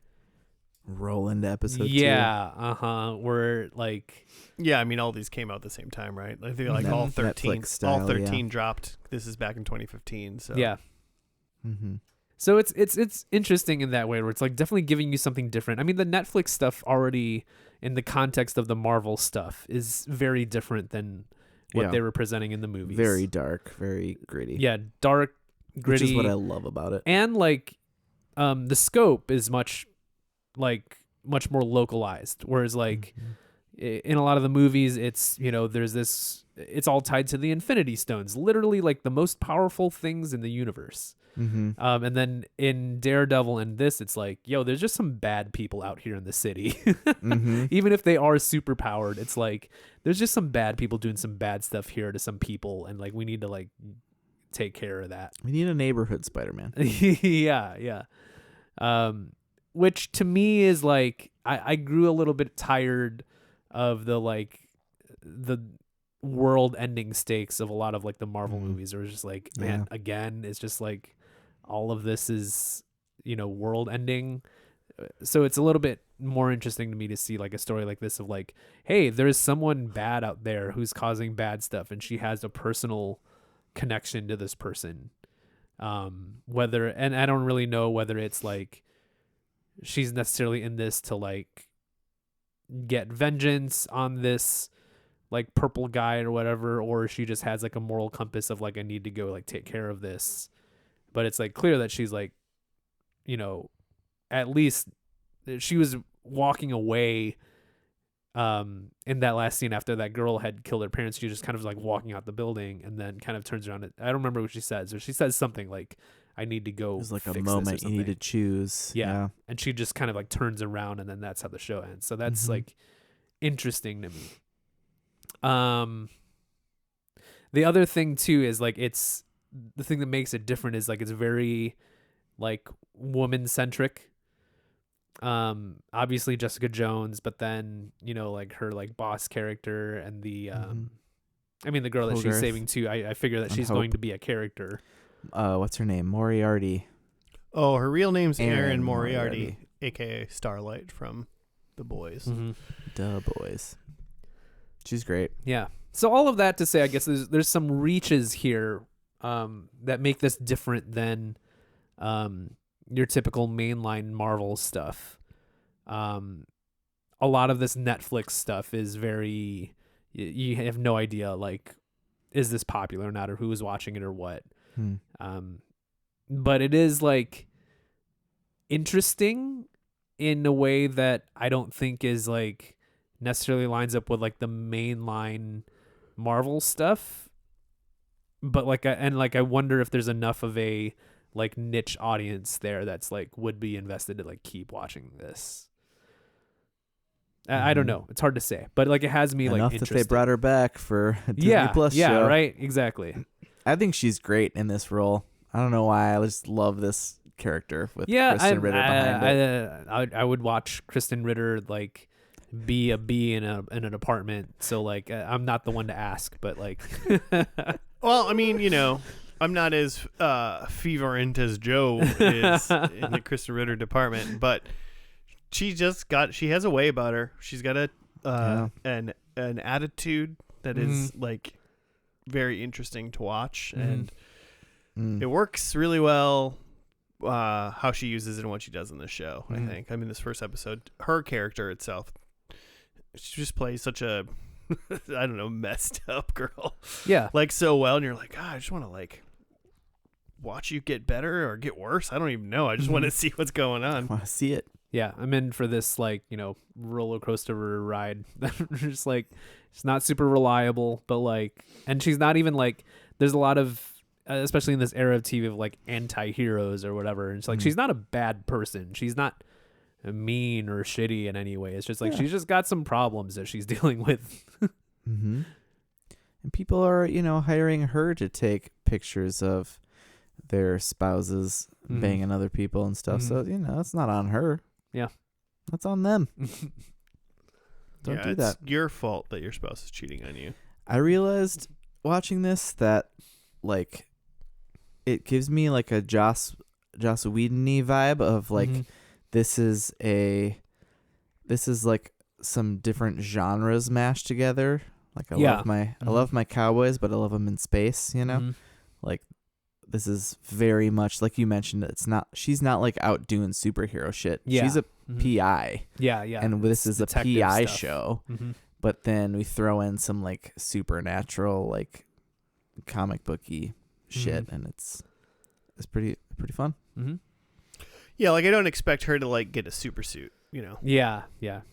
Roll into episode 2. Where like, Yeah, I mean, all these came out at the same time, right? I think like all 13, Netflix style, all 13 dropped. This is back in 2015. So yeah. 2. Mm-hmm. So it's interesting in that way, where it's like definitely giving you something different. I mean, the Netflix stuff already, in the context of the Marvel stuff, is very different than what they were presenting in the movies. Very dark, very gritty. Yeah, dark, gritty. Which is what I love about it. And like, the scope is much more localized. Whereas like in a lot of the movies, it's, you know, there's this, it's all tied to the Infinity Stones, literally like the most powerful things in the universe. Mm-hmm. And then in Daredevil and this, it's like, yo, there's just some bad people out here in the city. Mm-hmm. Even if they are super powered, it's like there's just some bad people doing some bad stuff here to some people, and like we need to like take care of that. We need a neighborhood Spider-Man. Yeah. Which to me is like, I grew a little bit tired of the like the world ending stakes of a lot of like the Marvel movies. It was just like, man, again, it's just like all of this is, you know, world ending. So it's a little bit more interesting to me to see like a story like this of like, hey, there's someone bad out there who's causing bad stuff, and she has a personal connection to this person. Whether, and I don't really know whether it's like she's necessarily in this to like get vengeance on this like purple guy or whatever, or she just has like a moral compass of like, I need to go like take care of this. But it's like clear that she's like, you know, at least she was walking away in that last scene after that girl had killed her parents. She just kind of like walking out the building and then kind of turns around. I don't remember what she says, or she says something like, I need to go. There's like fix a this moment or you need to something. choose. Yeah. And she just kind of like turns around, and then that's how the show ends. So that's like interesting to me. The other thing too is like, it's the thing that makes it different is like, it's very like woman centric. Obviously Jessica Jones, but then, you know, like her like boss character and the I mean the girl that she's Hogarth. saving too, I figure that And she's Hope. going to be a character. What's her name? Moriarty. Oh, her real name's Erin Erin Moriarty. Moriarty, A.K.A. Starlight from The Boys. Duh, boys. She's great. Yeah. So all of that to say, I guess there's some reaches here that make this different than your typical mainline Marvel stuff. A lot of this Netflix stuff is very, you have no idea, like, is this popular or not, or who is watching it or what. But it is like interesting in a way that I don't think is like necessarily lines up with like the mainline Marvel stuff. But like, I wonder if there's enough of a like niche audience there that's like would be invested to like keep watching this. I don't know. It's hard to say, but like it has me Enough like that interested. they brought her back for a Disney yeah, Plus yeah, show. right, exactly. I think she's great in this role. I don't know why. I just love this character with Yeah, Kristen Ritter behind it. I would watch Kristen Ritter like be a bee in an apartment. So like I'm not the one to ask, but like Well, I mean, you know, I'm not as fervent as Joe is in the Kristen Ritter department, but she has a way about her. She's got an attitude that is like very interesting to watch, and it works really well. How she uses it and what she does in the show, I think. I mean, this first episode, her character itself, she just plays such a I don't know, messed up girl. Yeah. Like so well, and you're like, I just want to like watch you get better or get worse. I don't even know. I just want to see what's going I on. want to see it. Yeah, I'm in for this like, you know, roller coaster ride. Just like it's not super reliable, but like, and she's not even like. There's a lot of, especially in this era of TV, of like anti-heroes or whatever. And it's like she's not a bad person. She's not mean or shitty in any way. It's just like she's just got some problems that she's dealing with. And people are, you know, hiring her to take pictures of their spouses banging other people and stuff. So, you know, it's not on her. Yeah. That's on them. Don't do that. It's your fault that your spouse is cheating on you. I realized watching this that, like, it gives me like a Joss Whedon-y vibe of like, this is like some different genres mashed together. Like I love my cowboys, but I love them in space, you know? Like this is very much like you mentioned, she's not like out doing superhero shit. Yeah. She's a PI. Yeah. And this is a detective PI stuff. show. But then we throw in some like supernatural, like comic booky shit, and it's pretty fun. Yeah, like I don't expect her to like get a super suit, you know. Yeah. It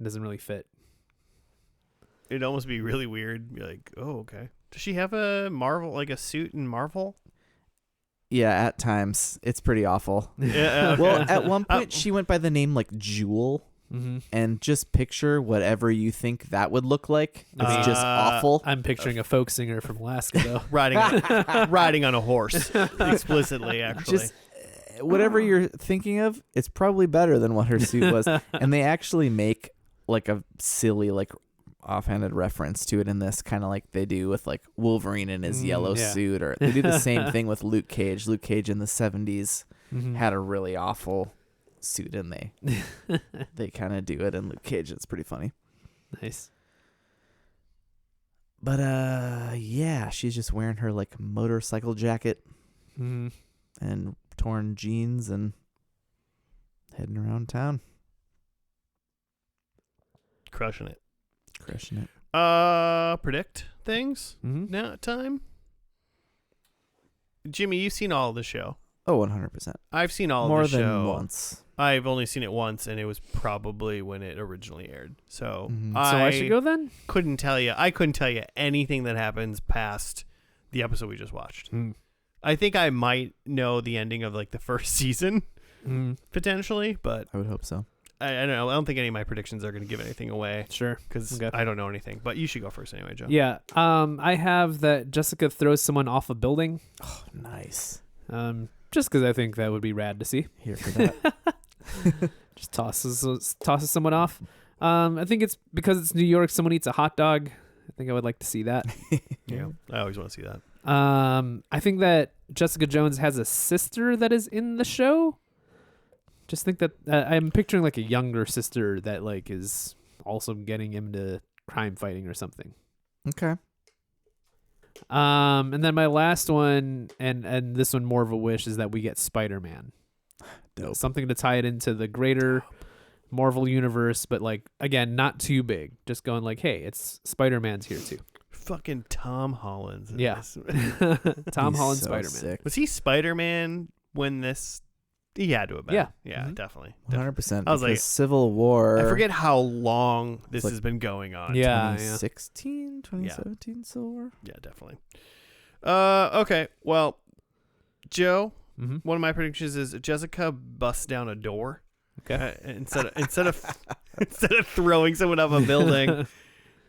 doesn't really fit. It'd almost be really weird. Be like, oh, okay. Does she have a Marvel, like a suit in Marvel? Yeah, at times it's pretty awful. Yeah. Okay. Well, at one point she went by the name like Jewel, and just picture whatever you think that would look like. It's just awful. I'm picturing a folk singer from Alaska though. riding on a horse, explicitly. Actually, Just whatever you're thinking of, it's probably better than what her suit was. And they actually make like a silly, like offhanded reference to it in this, kind of like they do with like Wolverine in his yellow suit, or they do the same thing with Luke Cage. Luke Cage in the 70s had a really awful suit, and they kind of do it in Luke Cage. It's pretty funny. Nice. But yeah, she's just wearing her like motorcycle jacket and torn jeans and heading around town, crushing it. Predict things. Mm-hmm. Now time. Jimmy, you've seen all of the show. Oh, 100%. I've seen all More of the than show. once. I've only seen it once, and it was probably when it originally aired. So Mhm. So I should go then? couldn't tell you. I couldn't tell you anything that happens past the episode we just watched. Mm. I think I might know the ending of like the first season Mm. potentially, but I would hope so. I don't know. I don't think any of my predictions are going to give anything away Sure. because Okay. I don't know anything. But you should go first anyway, Joe. Yeah. I have that Jessica throws someone off a building. Oh, nice. Just because I think that would be rad to see. Here for that. Just tosses someone off. I think it's because it's New York. Someone eats a hot dog. I think I would like to see that. Yeah, I always want to see that. I think that Jessica Jones has a sister that is in the show. Just think that I'm picturing like a younger sister that like is also getting into crime fighting or something. Okay. And then my last one, and this one more of a wish, is that we get Spider-Man. Dope. Something to tie it into the greater Marvel universe, but like again, not too big. Just going like, hey, it's Spider-Man's here too. Fucking Tom Holland's in Yeah. this. Tom He's Holland so Spider-Man. sick. Was he Spider-Man when this? He had to have been. Yeah. Yeah, Mhm. definitely. 100%. I was like- because Civil War. I forget how long this like- has been going on. Yeah. 2016, 2017 Civil War. Yeah, definitely. Okay. Well, Joe, Mm-hmm. one of my predictions is Jessica busts down a door. Okay. Instead of instead of throwing someone off a building.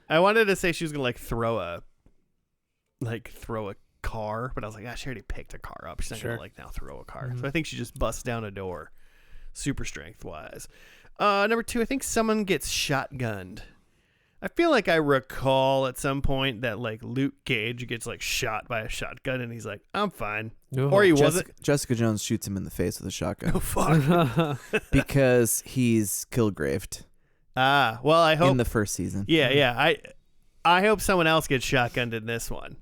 I wanted to say she was gonna throw a car, but I was like, she already picked a car up. She's not Sure. gonna now throw a car. Mhm. So I think she just busts down a door, super strength wise. Number 2, I think someone gets shotgunned. I feel like I recall at some point that Luke Cage gets shot by a shotgun, and he's like, I'm fine, or he wasn't. Jessica Jones shoots him in the face with a shotgun Oh fuck. because he's Kilgraved Well, I hope. in the first season. Yeah. I hope someone else gets shotgunned in this one.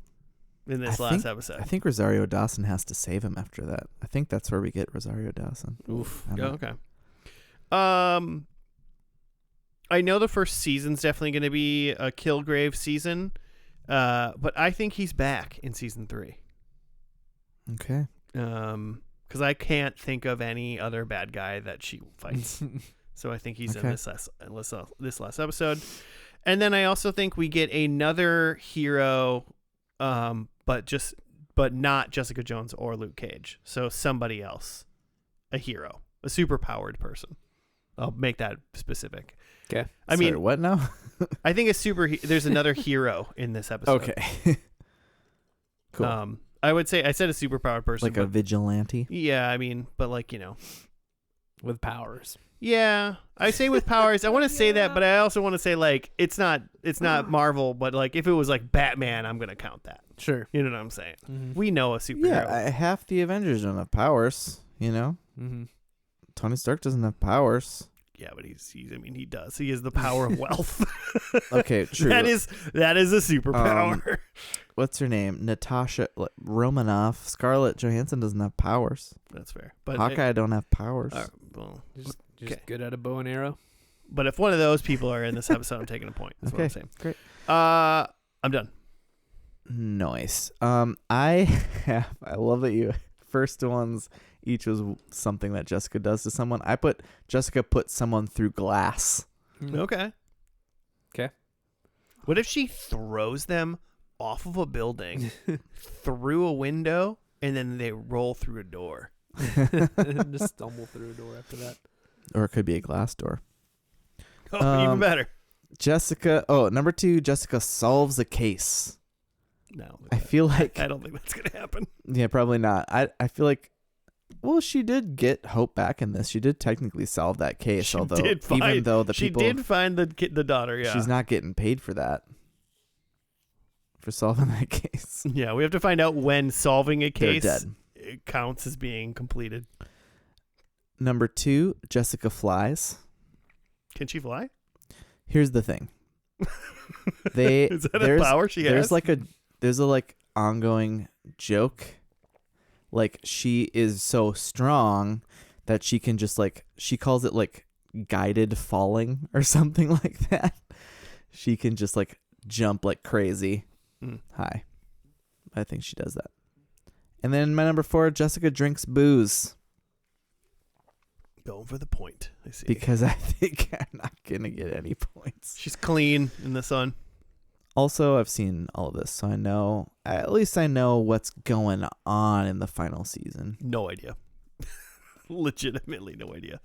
In this last episode. I think Rosario Dawson has to save him after that. I think that's where we get Rosario Dawson. Oof. I don't know. Okay. I know the first season's definitely going to be a Kilgrave season, but I think he's back in season 3. Okay. Because I can't think of any other bad guy that she fights, so I think he's in Okay. this last episode. And then I also think we get another hero, but not Jessica Jones or Luke Cage. So somebody else, a hero, a superpowered person. I'll make that specific. Okay. I mean, Sorry, what now? I think there's another hero in this episode. Okay. Cool. I would say I said a superpowered person, Like a but vigilante. yeah, I mean, but With powers. yeah, I say with powers. I want to say that, but I also want to say it's not Marvel, but if it was Batman, I'm gonna count that. Sure. You know what I'm saying? Mm-hmm. We know a superhero. Yeah, half the Avengers don't have powers. You know, Mm-hmm. Tony Stark doesn't have powers. Yeah, but he does. He has the power of wealth. Okay, true. that is a superpower. What's her name? Natasha Romanoff. Scarlett Johansson doesn't have powers. That's fair. But Hawkeye don't have powers. well, Just Okay. good at a bow and arrow. but if one of those people are in this episode, I'm taking a point. That's what I'm Okay, saying. great. I'm done. Nice. I love that you first ones each was something that Jessica does to someone. Jessica put someone through glass. Okay. 'Kay. What if she throws them off of a building, through a window, and then they roll through a door? Just stumble through a door after that. Or it could be a glass door. Oh, even better. Jessica. Oh, number 2, Jessica solves a case. No, I feel like I don't think that's gonna happen. yeah, probably not. I feel like she did get Hope back in this. She did technically solve that case, She although did find- even though the She people did find the daughter. Yeah, she's not getting paid for that. For solving that case. Yeah, we have to find out when solving a They're case dead. it counts as being completed. Number 2, Jessica flies. Can she fly? Here's the thing. Is that a there's power she has? there's a ongoing joke. She is so strong that she can just she calls it guided falling or something like that. She can just jump like crazy high. I think she does that. And then my number 4, Jessica drinks booze. Going for the point, I see. Because I think I'm not going to get any points. She's clean in the sun. Also, I've seen all of this, so I know, at least I know what's going on in the final season. No idea. Legitimately no idea.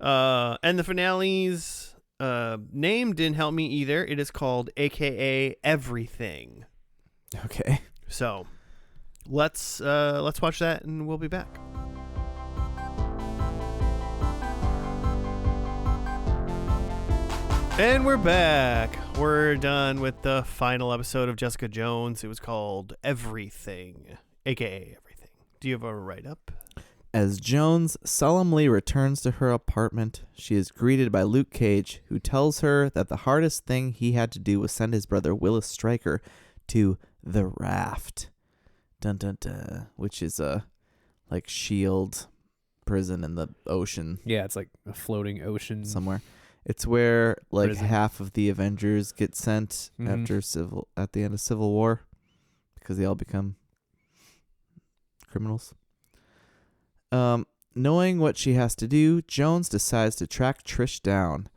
And the finale's name didn't help me either. It is called A.K.A. Everything. Okay. So let's watch that and we'll be back. And we're back. We're done with the final episode of Jessica Jones. It was called Everything, A.K.A. Everything. Do you have a write-up? As Jones solemnly returns to her apartment, she is greeted by Luke Cage, who tells her that the hardest thing he had to do was send his brother Willis Stryker to the Raft. Dun dun dun. Which is a like SHIELD prison in the ocean. Yeah, it's like a floating ocean somewhere. It's where like prison. half of the Avengers get sent at the end of Civil War because they all become criminals. Knowing what she has to do, Jones decides to track Trish down.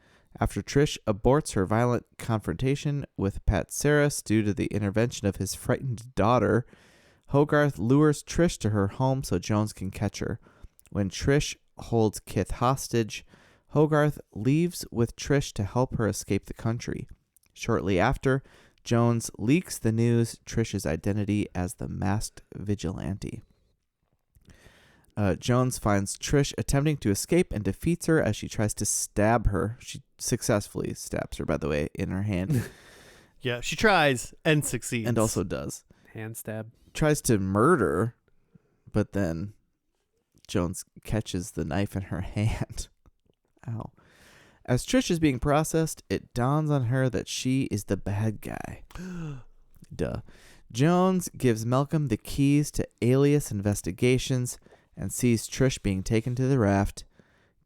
After Trish aborts her violent confrontation with Pat Saris due to the intervention of his frightened daughter, Hogarth lures Trish to her home so Jones can catch her. When Trish holds Kith hostage, Hogarth leaves with Trish to help her escape the country. Shortly after, Jones leaks the news Trish's identity as the masked vigilante. Jones finds Trish attempting to escape and defeats her as she tries to stab her. She successfully stabs her, by the way, in her hand. Yeah, she tries and succeeds. And also does. Hand stab. Tries to murder, but then Jones catches the knife in her hand. Ow. As Trish is being processed, it dawns on her that she is the bad guy. Duh. Jones gives Malcolm the keys to Alias Investigations and sees Trish being taken to the Raft.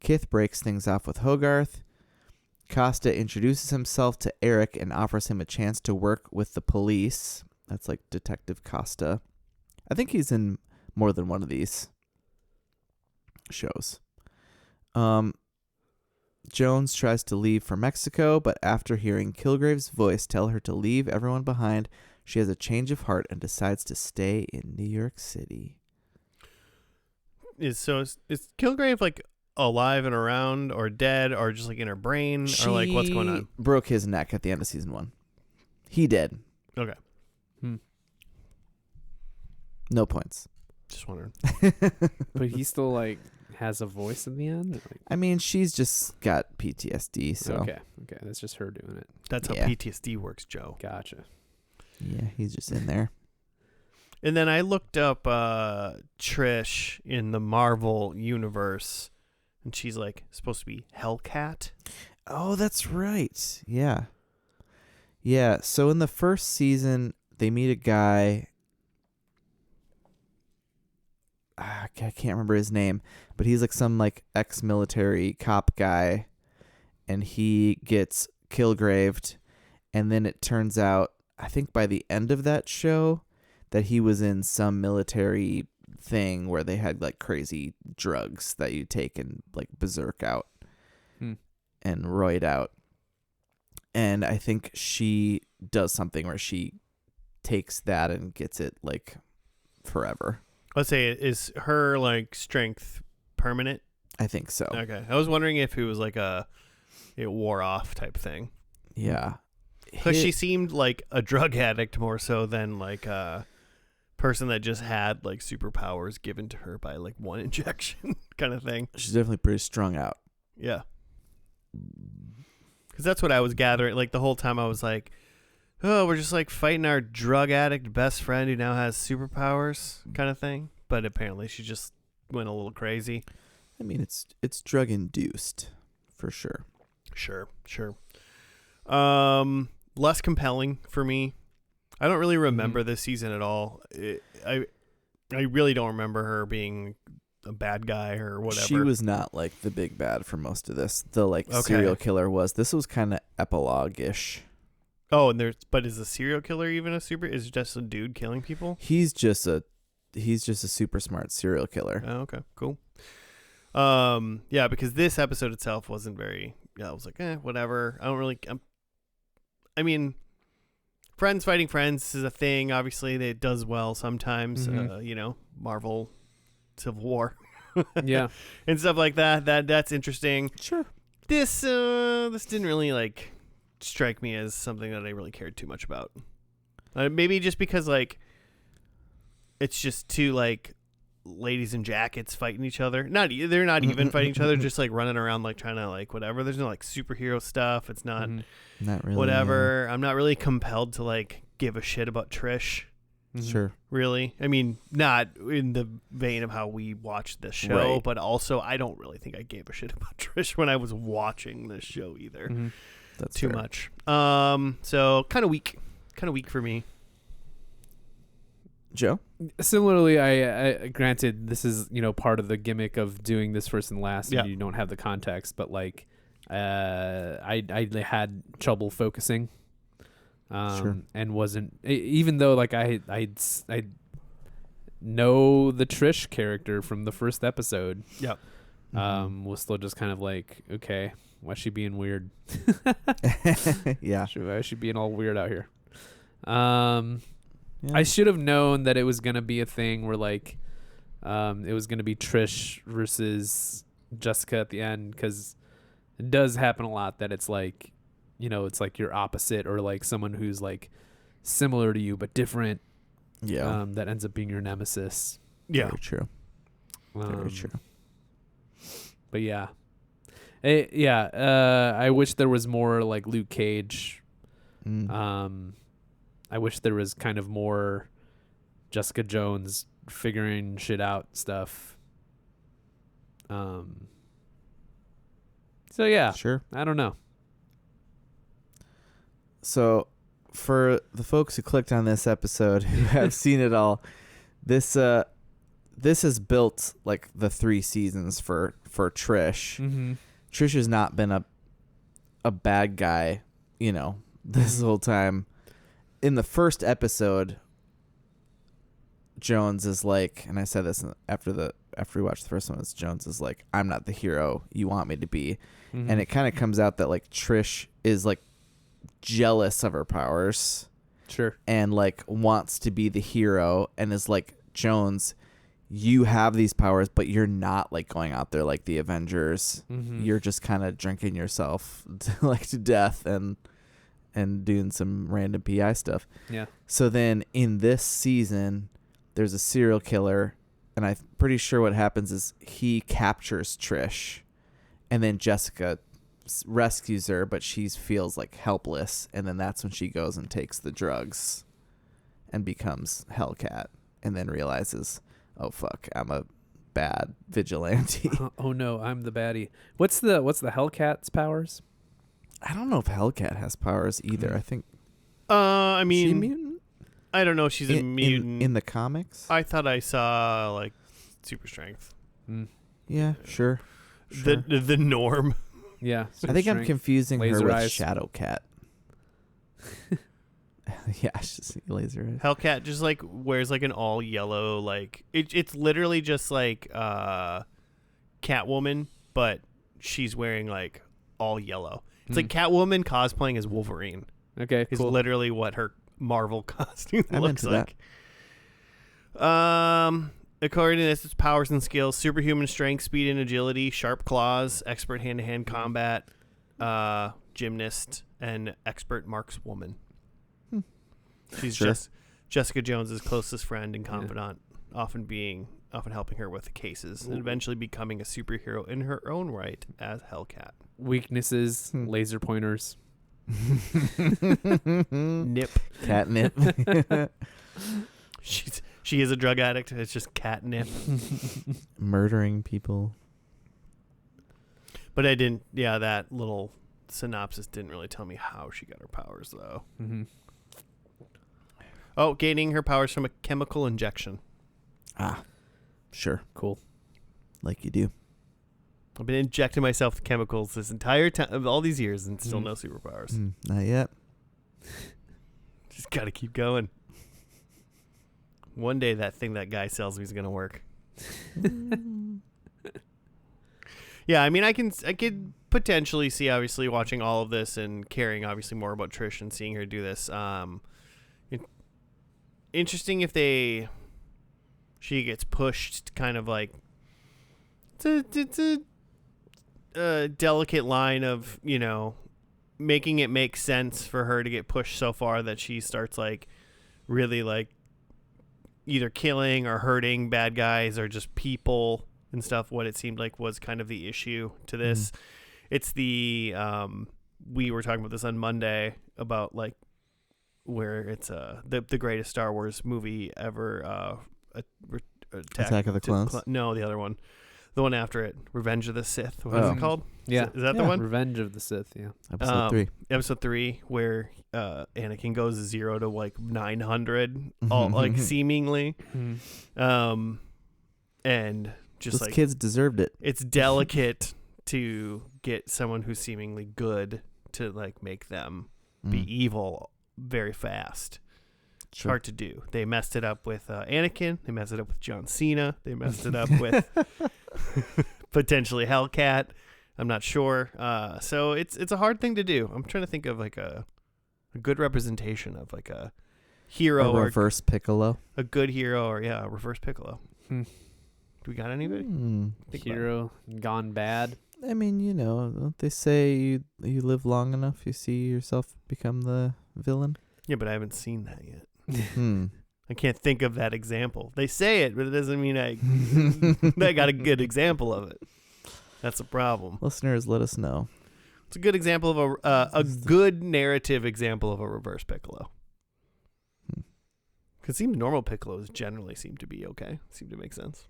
Kith breaks things off with Hogarth. Costa introduces himself to Eric and offers him a chance to work with the police. That's like Detective Costa. I think he's in more than one of these shows. Jones tries to leave for Mexico, but after hearing Kilgrave's voice tell her to leave everyone behind, she has a change of heart and decides to stay in New York City. Is Kilgrave like alive and around or dead or just like in her brain or like what's going on? Broke his neck at the end of season 1. He did. Okay. No points. Just wondering. But he still like has a voice in the end? Like, I mean, she's just got PTSD, so. Okay, that's just her doing it. That's how PTSD works, Joe. Gotcha. Yeah, he's just in there. And then I looked up Trish in the Marvel universe, and she's like supposed to be Hellcat. Oh, that's right. Yeah. Yeah, so in the first season, they meet a guy. I can't remember his name, but he's like some like ex-military cop guy, and he gets Kilgraved, and then it turns out, I think by the end of that show, that he was in some military thing where they had like crazy drugs that you take and like berserk out and roid out. And I think she does something where she takes that and gets it like forever. Let's say, is her like strength permanent? I think so. Okay. I was wondering if it was like it wore off type thing. Yeah. Because she seemed like a drug addict more so than like a person that just had like superpowers given to her by like one injection kind of thing. She's definitely pretty strung out. Yeah. Because that's what I was gathering. Like the whole time I was like, oh, we're just like fighting our drug addict best friend who now has superpowers kind of thing. But apparently she just went a little crazy. I mean, it's drug induced for sure. Sure. Less compelling for me. I don't really remember this season at all. I really don't remember her being a bad guy or whatever. She was not like the big bad for most of this. The like serial killer was. This was kind of epilogue-ish. Oh, and but is a serial killer even a super? Is it just a dude killing people? He's just a super smart serial killer. Oh, okay, cool. Yeah, because this episode itself wasn't very. Yeah, I was like, whatever. I don't really. I mean, friends fighting friends is a thing. Obviously, it does well sometimes. Marvel, Civil War, Yeah. and stuff like that. That's interesting. Sure. This didn't really strike me as something that I really cared too much about. Maybe just because it's just two ladies in jackets fighting each other. They're not even fighting each other, just running around trying to whatever. There's no superhero stuff. It's not Not really. whatever. I'm not really compelled to give a shit about Trish. Sure. Really. I mean, not in the vein of how we watch this show, Right. but also I don't really think I gave a shit about Trish when I was watching this show either. Mm-hmm. That's Too fair. much. So kind of weak for me. Joe? Similarly, I granted this is part of the gimmick of doing this first and last, and Yeah. you don't have the context, but I had trouble focusing, Sure. and wasn't even though I know the Trish character from the first episode. Yep. Was still just kind of okay, why is she being weird? Yeah. Why is she being all weird out here? Yeah. I should have known that it was gonna be a thing where it was gonna be Trish versus Jessica at the end, because it does happen a lot that it's it's your opposite, or someone who's similar to you but different. Yeah. That ends up being your nemesis. Yeah. Very true. Very true. But yeah, I wish there was more Luke Cage. I wish there was kind of more Jessica Jones figuring shit out stuff. So yeah, Sure. I don't know. So, for the folks who clicked on this episode who have seen it all, this has built the 3 seasons for Trish. Mm-hmm. Trish has not been a bad guy, this whole time. In the first episode, Jones is and I said this after we watched the first one, Jones is I'm not the hero you want me to be. Mm-hmm. And it kind of comes out that Trish is jealous of her powers. Sure. And wants to be the hero, and is Jones, you have these powers, but you're not going out there like the Avengers. Mm-hmm. You're just kind of drinking yourself to death and doing some random PI stuff. Yeah. So then in this season, there's a serial killer, and I'm pretty sure what happens is he captures Trish, and then Jessica rescues her, but she feels helpless, and then that's when she goes and takes the drugs and becomes Hellcat, and then realizes, oh fuck, I'm a bad vigilante. Oh no, I'm the baddie. What's the Hellcat's powers? I don't know if Hellcat has powers either. I think I is she a mean, mutant I don't know if she's a mutant. in the comics. I thought I saw super strength. Mm. Yeah, sure. The norm. Yeah. I think I'm strength. confusing her Laser with eyes. Shadowcat. Yeah, she's laser eyes. Hellcat just wears an all yellow it's literally just Catwoman, but she's wearing all yellow. It's Catwoman cosplaying as Wolverine. Okay, Is cool. literally what her Marvel costume I'm looks into like. According to this, it's powers and skills: superhuman strength, speed, and agility; sharp claws; expert hand-to-hand combat; gymnast; and expert markswoman. She's Sure. just Jessica Jones's closest friend and confidant, often helping her with the cases, and eventually becoming a superhero in her own right as Hellcat. Weaknesses: laser pointers. Nip. Catnip. She is a drug addict. It's just catnip. Murdering people. But I didn't. Yeah, that little synopsis didn't really tell me how she got her powers, though. Mm-hmm. Oh, gaining her powers from a chemical injection. Ah, sure. Cool. Like you do. I've been injecting myself with chemicals this entire time, all these years, and still no superpowers. Not yet. Just got to keep going. One day that thing that guy sells me is going to work. Yeah, I mean, I could potentially see, obviously, watching all of this and caring, obviously, more about Trish and seeing her do this. Interesting if she gets pushed, kind of like it's a delicate line of, you know, making it make sense for her to get pushed so far that she starts like really like either killing or hurting bad guys or just people and stuff. What it seemed like was kind of the issue to this. It's the we were talking about this on Monday about like where it's the greatest Star Wars movie ever, Attack of the Clones. No, the other one, the one after it, Revenge of the Sith. What is it called? Yeah, is that the one? Revenge of the Sith. Yeah, Episode 3, where Anakin goes 0 to like 900, all like seemingly, and just those like kids deserved it. It's delicate to get someone who's seemingly good to like make them be evil very fast. It's hard to do. They messed it up with Anakin. They messed it up with John Cena. They messed it up with potentially Hellcat. I'm not sure. So it's a hard thing to do. I'm trying to think of like a good representation of like a hero or reverse Piccolo. A good hero or a reverse Piccolo. Do we got anybody? Hero gone bad. I mean, you know, don't they say you live long enough, you see yourself become the villain? Yeah, but I haven't seen that yet. I can't think of that example. They say it, but it doesn't mean I got a good example of it. That's a problem. Listeners, let us know. It's a good example of a good narrative example of a reverse Piccolo. Because normal Piccolos generally seem to be okay. Seem to make sense.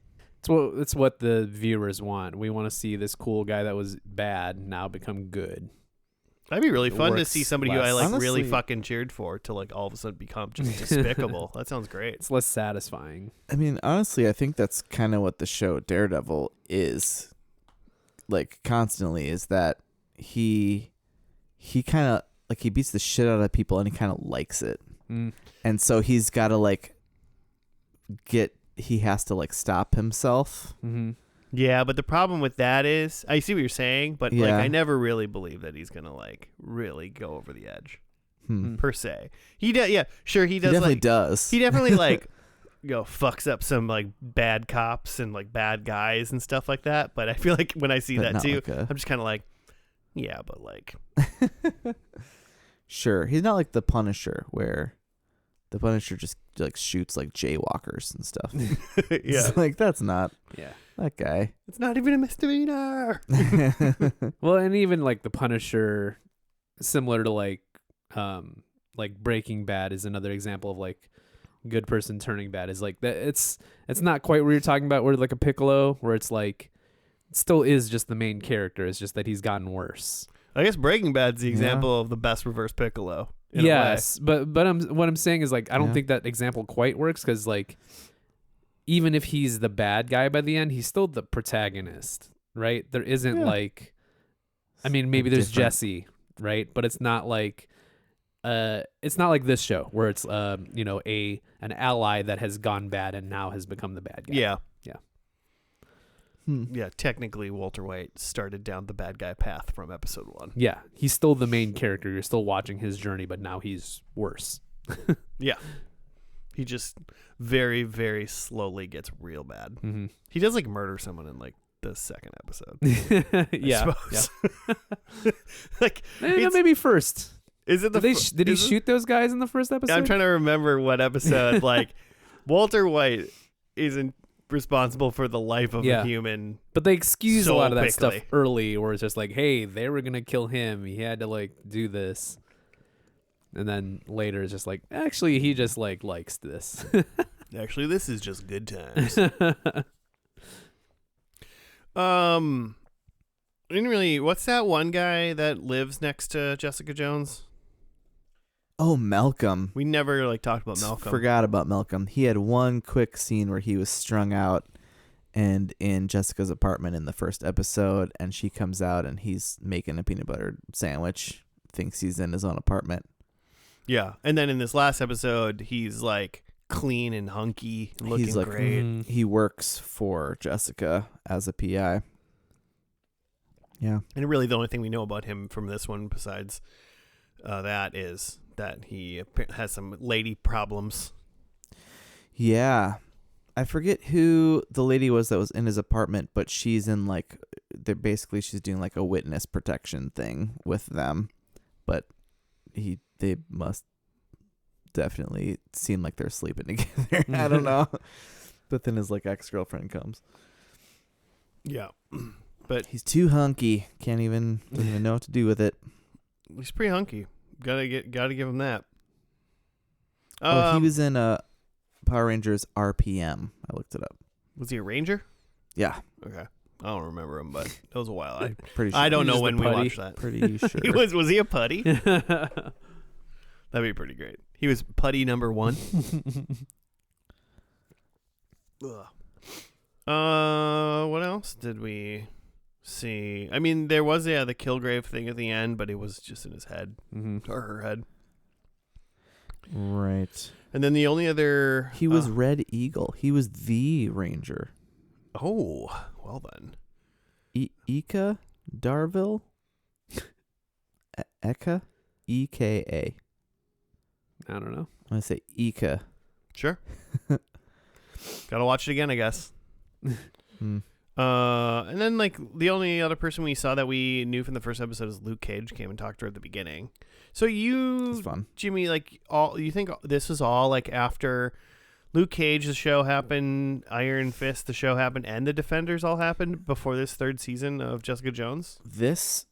It's what the viewers want. We want to see this cool guy that was bad now become good. That'd be really fun to see somebody who I like honestly, really fucking cheered for to like all of a sudden become just despicable. That sounds great. It's less satisfying. I mean, honestly, I think that's kind of what the show Daredevil is like constantly, is that he kind of like he beats the shit out of people and he kind of likes it. And so he's got to like he has to like stop himself. Yeah, but the problem with that is, I see what you're saying, but like I never really believe that he's gonna like really go over the edge, per se. He does, yeah, sure he does. He definitely like, does. He definitely like, fucks up some like bad cops and like bad guys and stuff like that. But I feel like when I see that too, I'm just kind of like, yeah, but like, sure, he's not like the Punisher, where the Punisher just like shoots like jaywalkers and stuff. Yeah, it's like that's not. Yeah. That guy. It's not even a misdemeanor. Well, and even like the Punisher, similar to like Breaking Bad is another example of like good person turning bad. Is like that. It's not quite what you're talking about. Where like a Piccolo, where it's like it still is just the main character. It's just that he's gotten worse. I guess Breaking Bad's the example of the best reverse Piccolo. Yes, but what I'm saying is like I don't think that example quite works because like. Even if he's the bad guy by the end, he's still the protagonist, right? There isn't like, I mean, maybe there's Jesse, right? But it's not like this show where it's an ally that has gone bad and now has become the bad guy. Yeah. Yeah, technically Walter White started down the bad guy path from episode 1. Yeah, he's still the main character. You're still watching his journey, but now he's worse. Yeah. He just very, very slowly gets real bad. Mm-hmm. He does like murder someone in like the second episode. Yeah. Like maybe first. Is it did he shoot those guys in the first episode? I'm trying to remember what episode. Like Walter White isn't responsible for the life of a human. But they excuse a lot of that quickly. stuff early, where it's just like, hey, they were gonna kill him. He had to like do this. And then later it's just like, actually, he just like likes this. Actually, this is just good times. What's that one guy that lives next to Jessica Jones? Oh, Malcolm. We never like talked about Malcolm. Forgot about Malcolm. He had one quick scene where he was strung out and in Jessica's apartment in the first episode, and she comes out and he's making a peanut butter sandwich, thinks he's in his own apartment. Yeah, and then in this last episode, he's like clean and hunky, and looking He's like, great. he works for Jessica as a PI. Yeah. And really, the only thing we know about him from this one, besides that, is that he has some lady problems. Yeah. I forget who the lady was that was in his apartment, but she's in like, she's doing like a witness protection thing with them. But they must definitely seem like they're sleeping together. I don't know. But then his like ex-girlfriend comes. Yeah, but He's too hunky. Doesn't even know what to do with it. he's pretty hunky. Gotta give him that. He was in Power Rangers RPM. I looked it up. Was he a ranger? Yeah, Okay, I don't remember him, but that was a while. pretty sure. I don't know Just when a we putty. watched that. Pretty sure. He was he a putty? That'd be pretty great. He was putty number 1. Ugh. What else did we see? I mean, there was the Kilgrave thing at the end, but it was just in his head or her head. Right. And then the only other He was Red Eagle. He was the Ranger. Oh, well then. A.K.A. Darville? A.K.A. E.K.A. I don't know. I'm going to say A.K.A. Sure. Gotta watch it again, I guess. Hmm. And then like the only other person we saw that we knew from the first episode is Luke Cage. Came and talked to her at the beginning. So It's fun. Jimmy, like you think this was all like after Luke Cage the show happened, Iron Fist the show happened, and the Defenders all happened before this 3rd season of Jessica Jones? This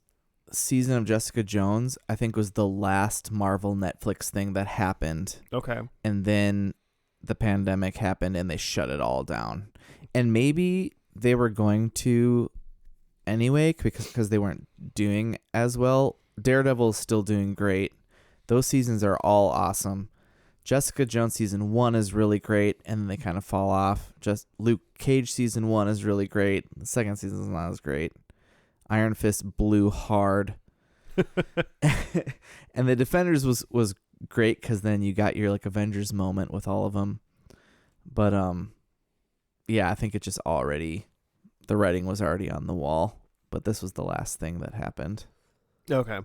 season of Jessica Jones, I think, was the last Marvel Netflix thing that happened. Okay. And then the pandemic happened and they shut it all down. And maybe they were going to anyway because they weren't doing as well. Daredevil is still doing great. Those seasons are all awesome. Jessica Jones season 1 is really great, and then they kind of fall off. Just Luke Cage season 1 is really great. The second season is not as great. Iron Fist blew hard. And the Defenders was great because then you got your like Avengers moment with all of them. But yeah, I think it just the writing was already on the wall. But this was the last thing that happened. Okay.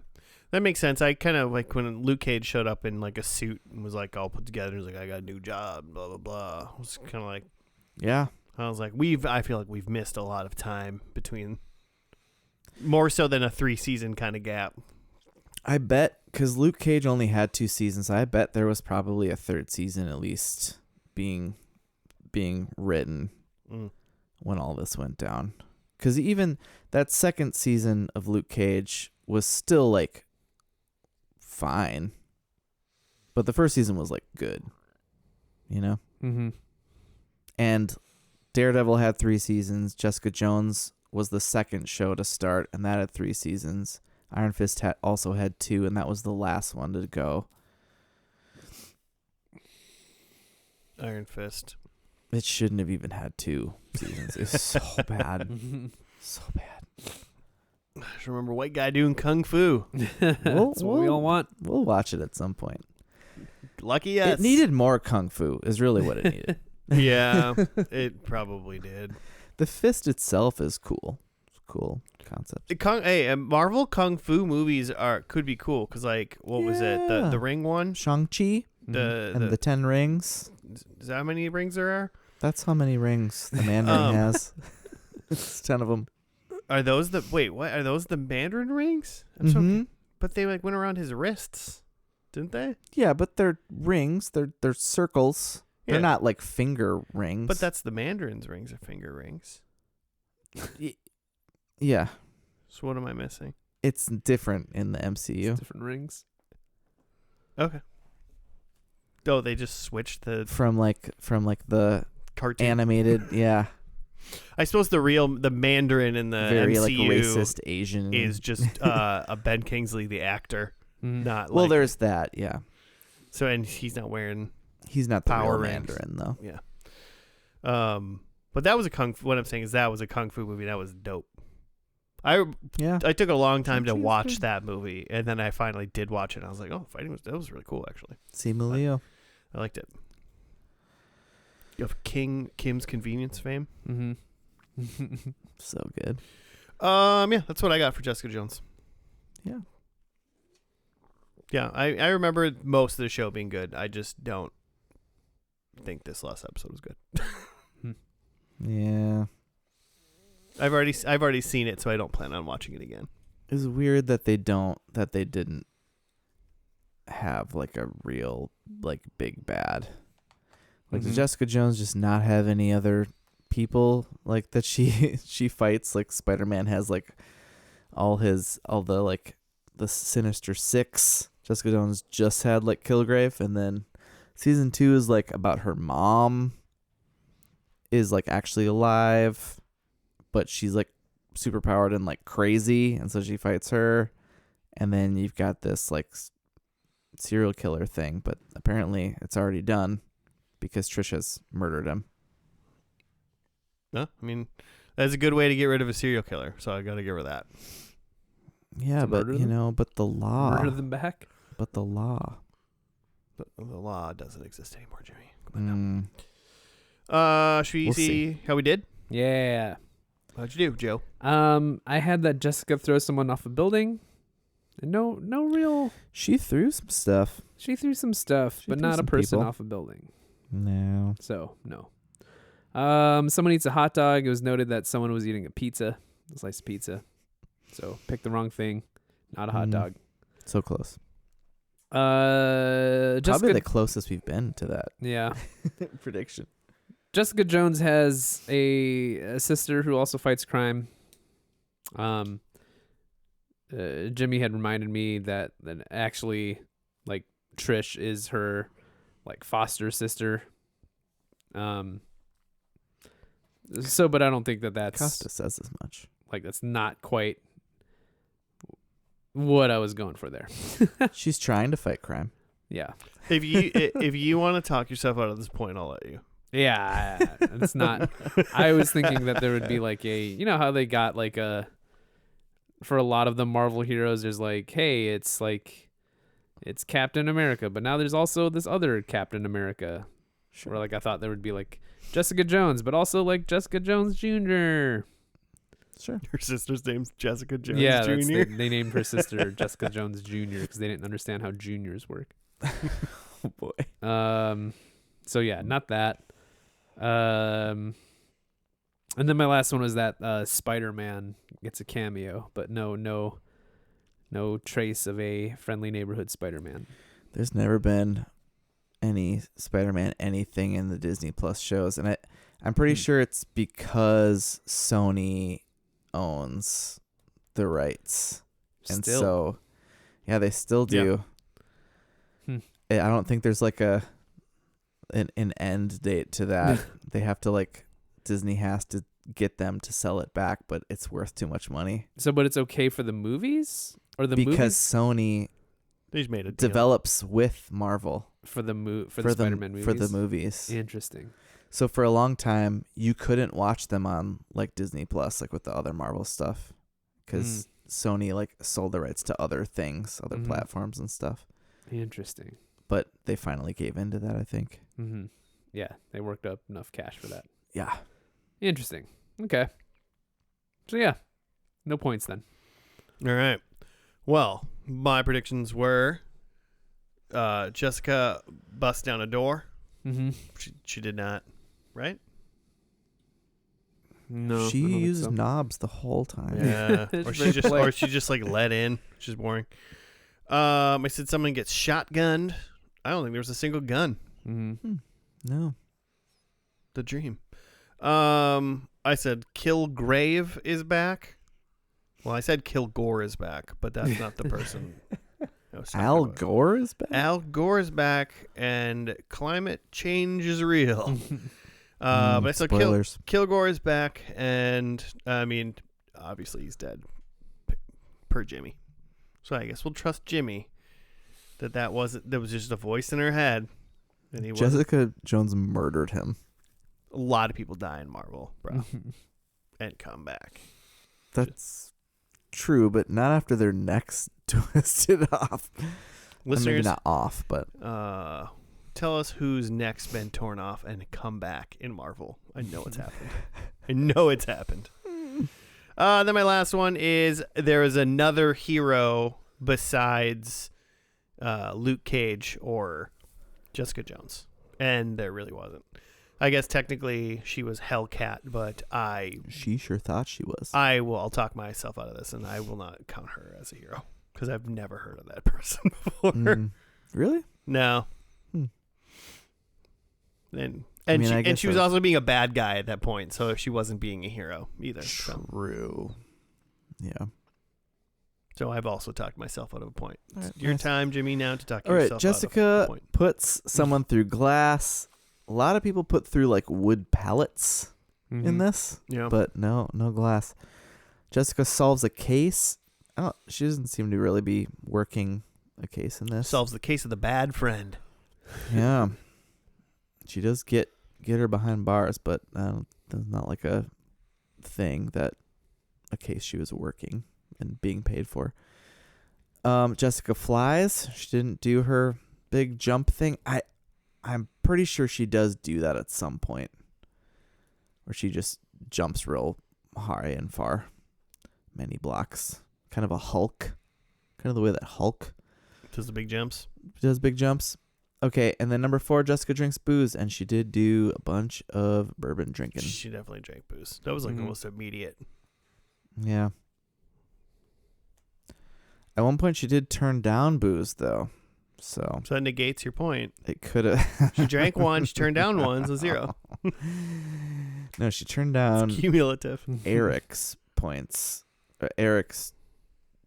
That makes sense. I kind of like when Luke Cage showed up in like a suit and was like all put together. He was like, I got a new job, blah, blah, blah. I was kind of like, Yeah. I was like, I feel like we've missed a lot of time between, more so than a 3-season kind of gap. I bet, because Luke Cage only had 2 seasons, I bet there was probably a 3rd season at least being written when all this went down. Because even that 2nd season of Luke Cage was still like fine, but the 1st season was like good, you know. Mm-hmm. And Daredevil had 3 seasons. Jessica Jones was the 2nd show to start, and that had 3 seasons. Iron Fist also had 2, and that was the last one to go. Iron Fist. It shouldn't have even had 2 seasons. It's so bad. So bad. I just remember white guy doing kung fu. That's what we all want. We'll watch it at some point. Lucky yes. It needed more kung fu is really what it needed. Yeah, it probably did. The fist itself is cool. It's a cool concept. Marvel kung fu movies could be cool because like what was it Yeah. the ring one Shang-Chi and the 10 rings. is that how many rings there are? That's how many rings the Mandarin has. It's 10 of them. Are those the Mandarin rings? But they like went around his wrists, didn't they? Yeah, but they're rings. They're circles. They're Yeah. not like finger rings. But that's the Mandarin's rings are finger rings. Yeah. So what am I missing? It's different in the MCU. Different rings. Okay. Oh, they just switched the From like the cartoon. animated, yeah. I suppose the Mandarin in the Very MCU like racist Asian is just a Ben Kingsley the actor, not Well, like, there's that, yeah. so and he's not wearing He's not the Power real rings. Mandarin though. yeah. But that was a kung fu. What I'm saying is that was a kung fu movie that was dope. Yeah. I took a long time to Shang-Chi was watch good. that movie, and then I finally did watch it. And I was like, oh, that was really cool, actually. Simu Liu. I liked it. You have Kim's Convenience fame. Mm-hmm. So good. Yeah, that's what I got for Jessica Jones. Yeah. Yeah, I remember most of the show being good. I just don't think this last episode was good. Yeah. I've already seen it, so I don't plan on watching it again. It's weird that they didn't have like a real like big bad. Like Mhm. does Jessica Jones just not have any other people like that she fights? Like Spider-Man has like all the like the Sinister Six. Jessica Jones just had like Kilgrave, and then season 2 is like about her mom is like actually alive, but she's like super powered and like crazy, and so she fights her. And then you've got this like serial killer thing, but apparently it's already done because Trisha's murdered him. No, I mean, that's a good way to get rid of a serial killer, so I got to give her that. Yeah, To but murder you them? know, but the law. Murder them back. But the law. But the law doesn't exist anymore, Jimmy. Come on Mm. now. Should we We'll see how we did? Yeah. How'd you do, Joe? I had that Jessica throw someone off a building. And no real. She threw some stuff. She threw some stuff, She but threw not a some person people. off a building. No. So no. Someone eats a hot dog. It was noted that someone was eating a pizza, a slice of pizza. So picked the wrong thing. Not a hot Mm. dog. So close. Jessica. Probably the closest we've been to that Yeah. prediction. Jessica Jones has a sister who also fights crime. Jimmy had reminded me that actually, like, Trish is her, like, foster sister. So, but I don't think that's Costa says as much. like that's not quite what I was going for there. She's trying to fight crime. Yeah. If you want to talk yourself out of this point, I'll let you. Yeah, it's not. I was thinking that there would be like you know how they got like for a lot of the Marvel heroes, there's like, hey, it's Captain America, but now there's also this other Captain America. Sure. Or like I thought there would be like Jessica Jones, but also like Jessica Jones Jr. Sure. Your sister's name's Jessica Jones Yeah, Jr. they named her sister Jessica Jones Jr. because they didn't understand how juniors work. Oh boy. So yeah, not that. And then my last one was that Spider-Man gets a cameo, but no trace of a friendly neighborhood Spider-Man. There's never been any Spider-Man anything in the Disney Plus shows, and I'm pretty sure it's because Sony owns the rights, and Still. so yeah, they still do. I don't think there's like an end date to that. They have to Disney has to get them to sell it back, but it's worth too much money. So, but it's okay for the movies or the because movies Sony They just made a deal. develops with Marvel for the Spider-Man movies. for the movies. Interesting. So for a long time, you couldn't watch them on like Disney Plus, like with the other Marvel stuff, because Sony sold the rights to other things, other Mhm. platforms and stuff. Interesting. But they finally gave into that, I think. Mm-hmm. Yeah, they worked up enough cash for that. Yeah. Interesting. Okay. So yeah, no points then. All right. Well, my predictions were Jessica busts down a door. Mm-hmm. She did not, right? No, She I don't think used so. knobs the whole time. Yeah. It's or very she just let in. She's boring. I said someone gets shotgunned. I don't think there was a single gun. Mm-hmm. No. The dream. I said Kilgrave is back. Well, I said Kilgore is back, but that's not the person. I was talking Al about. Gore is back? Al Gore is back, and climate change is real. But I said spoilers. Kilgore is back, and I mean, obviously he's dead, per Jimmy. So I guess we'll trust Jimmy that was just a voice in her head, and he was. Jessica Jones murdered him. A lot of people die in Marvel, bro, and come back. That's true, but not after their necks twisted off. Listeners, Maybe not off, but tell us whose neck's been torn off and come back in Marvel. I know it's happened. I know it's happened. Then my last one is there is another hero besides Luke Cage or Jessica Jones, and there really wasn't. I guess technically she was Hellcat, but she sure thought she was. I'll talk myself out of this, and I will not count her as a hero because I've never heard of that person before. Really? No. And she was also being a bad guy at that point, so she wasn't being a hero either. True. Yeah. So I've also talked myself out of a point. Right, It's your nice. time, Jimmy, now to talk All right, yourself out of a Jessica point. puts someone through glass. A lot of people put through like wood pallets in this, Yeah. but no glass. Jessica solves a case. She doesn't seem to really be working a case in this. Solves the case of the bad friend. Yeah. She does get her behind bars, but that's not like a thing that a case she was working and being paid for. Jessica flies. She didn't do her big jump thing. I'm pretty sure she does do that at some point, where she just jumps real high and far, many blocks. Kind of a Hulk, kind of the way that Hulk Does the big jumps. does big jumps. Okay, and then number 4, Jessica drinks booze, and she did do a bunch of bourbon drinking. She definitely drank booze. That was like almost immediate. Yeah. At one point, she did turn down booze, though. So that negates your point. it could have. She drank one, she turned down one, so 0. No, she turned down It's cumulative. Eric's points. Eric's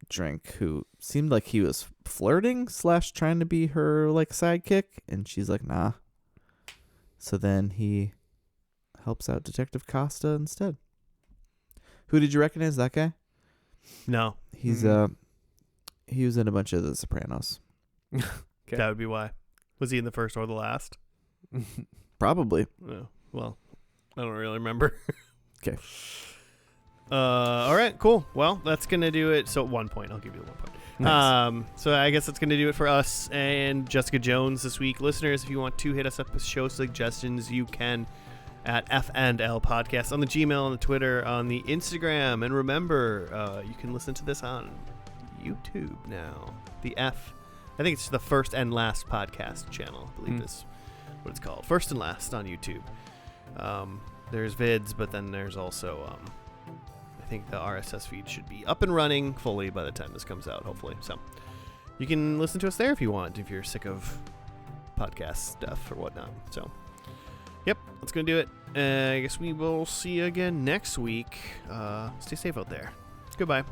drink, who seemed like he was flirting / trying to be her like sidekick, and she's like, nah. So then he helps out Detective Costa instead. Who did you recognize? That guy? No. He's he was in a bunch of The Sopranos. Okay. That would be why. Was he in the first or the last? Probably. Oh, well, I don't really remember. Okay. All right, cool. Well, that's going to do it. So 1 point. I'll give you the 1 point. Nice. So I guess that's going to do it for us and Jessica Jones this week. Listeners, if you want to hit us up with show suggestions, you can at F&L Podcast on the Gmail, on the Twitter, on the Instagram. And remember, you can listen to this on YouTube now. I think it's the First and Last Podcast channel, I believe is what it's called. First and Last on YouTube. There's vids, but then there's also... I think the RSS feed should be up and running fully by the time this comes out, hopefully. So you can listen to us there if you want, if you're sick of podcast stuff or whatnot. So, yep, that's going to do it. I guess we will see you again next week. Stay safe out there. Goodbye.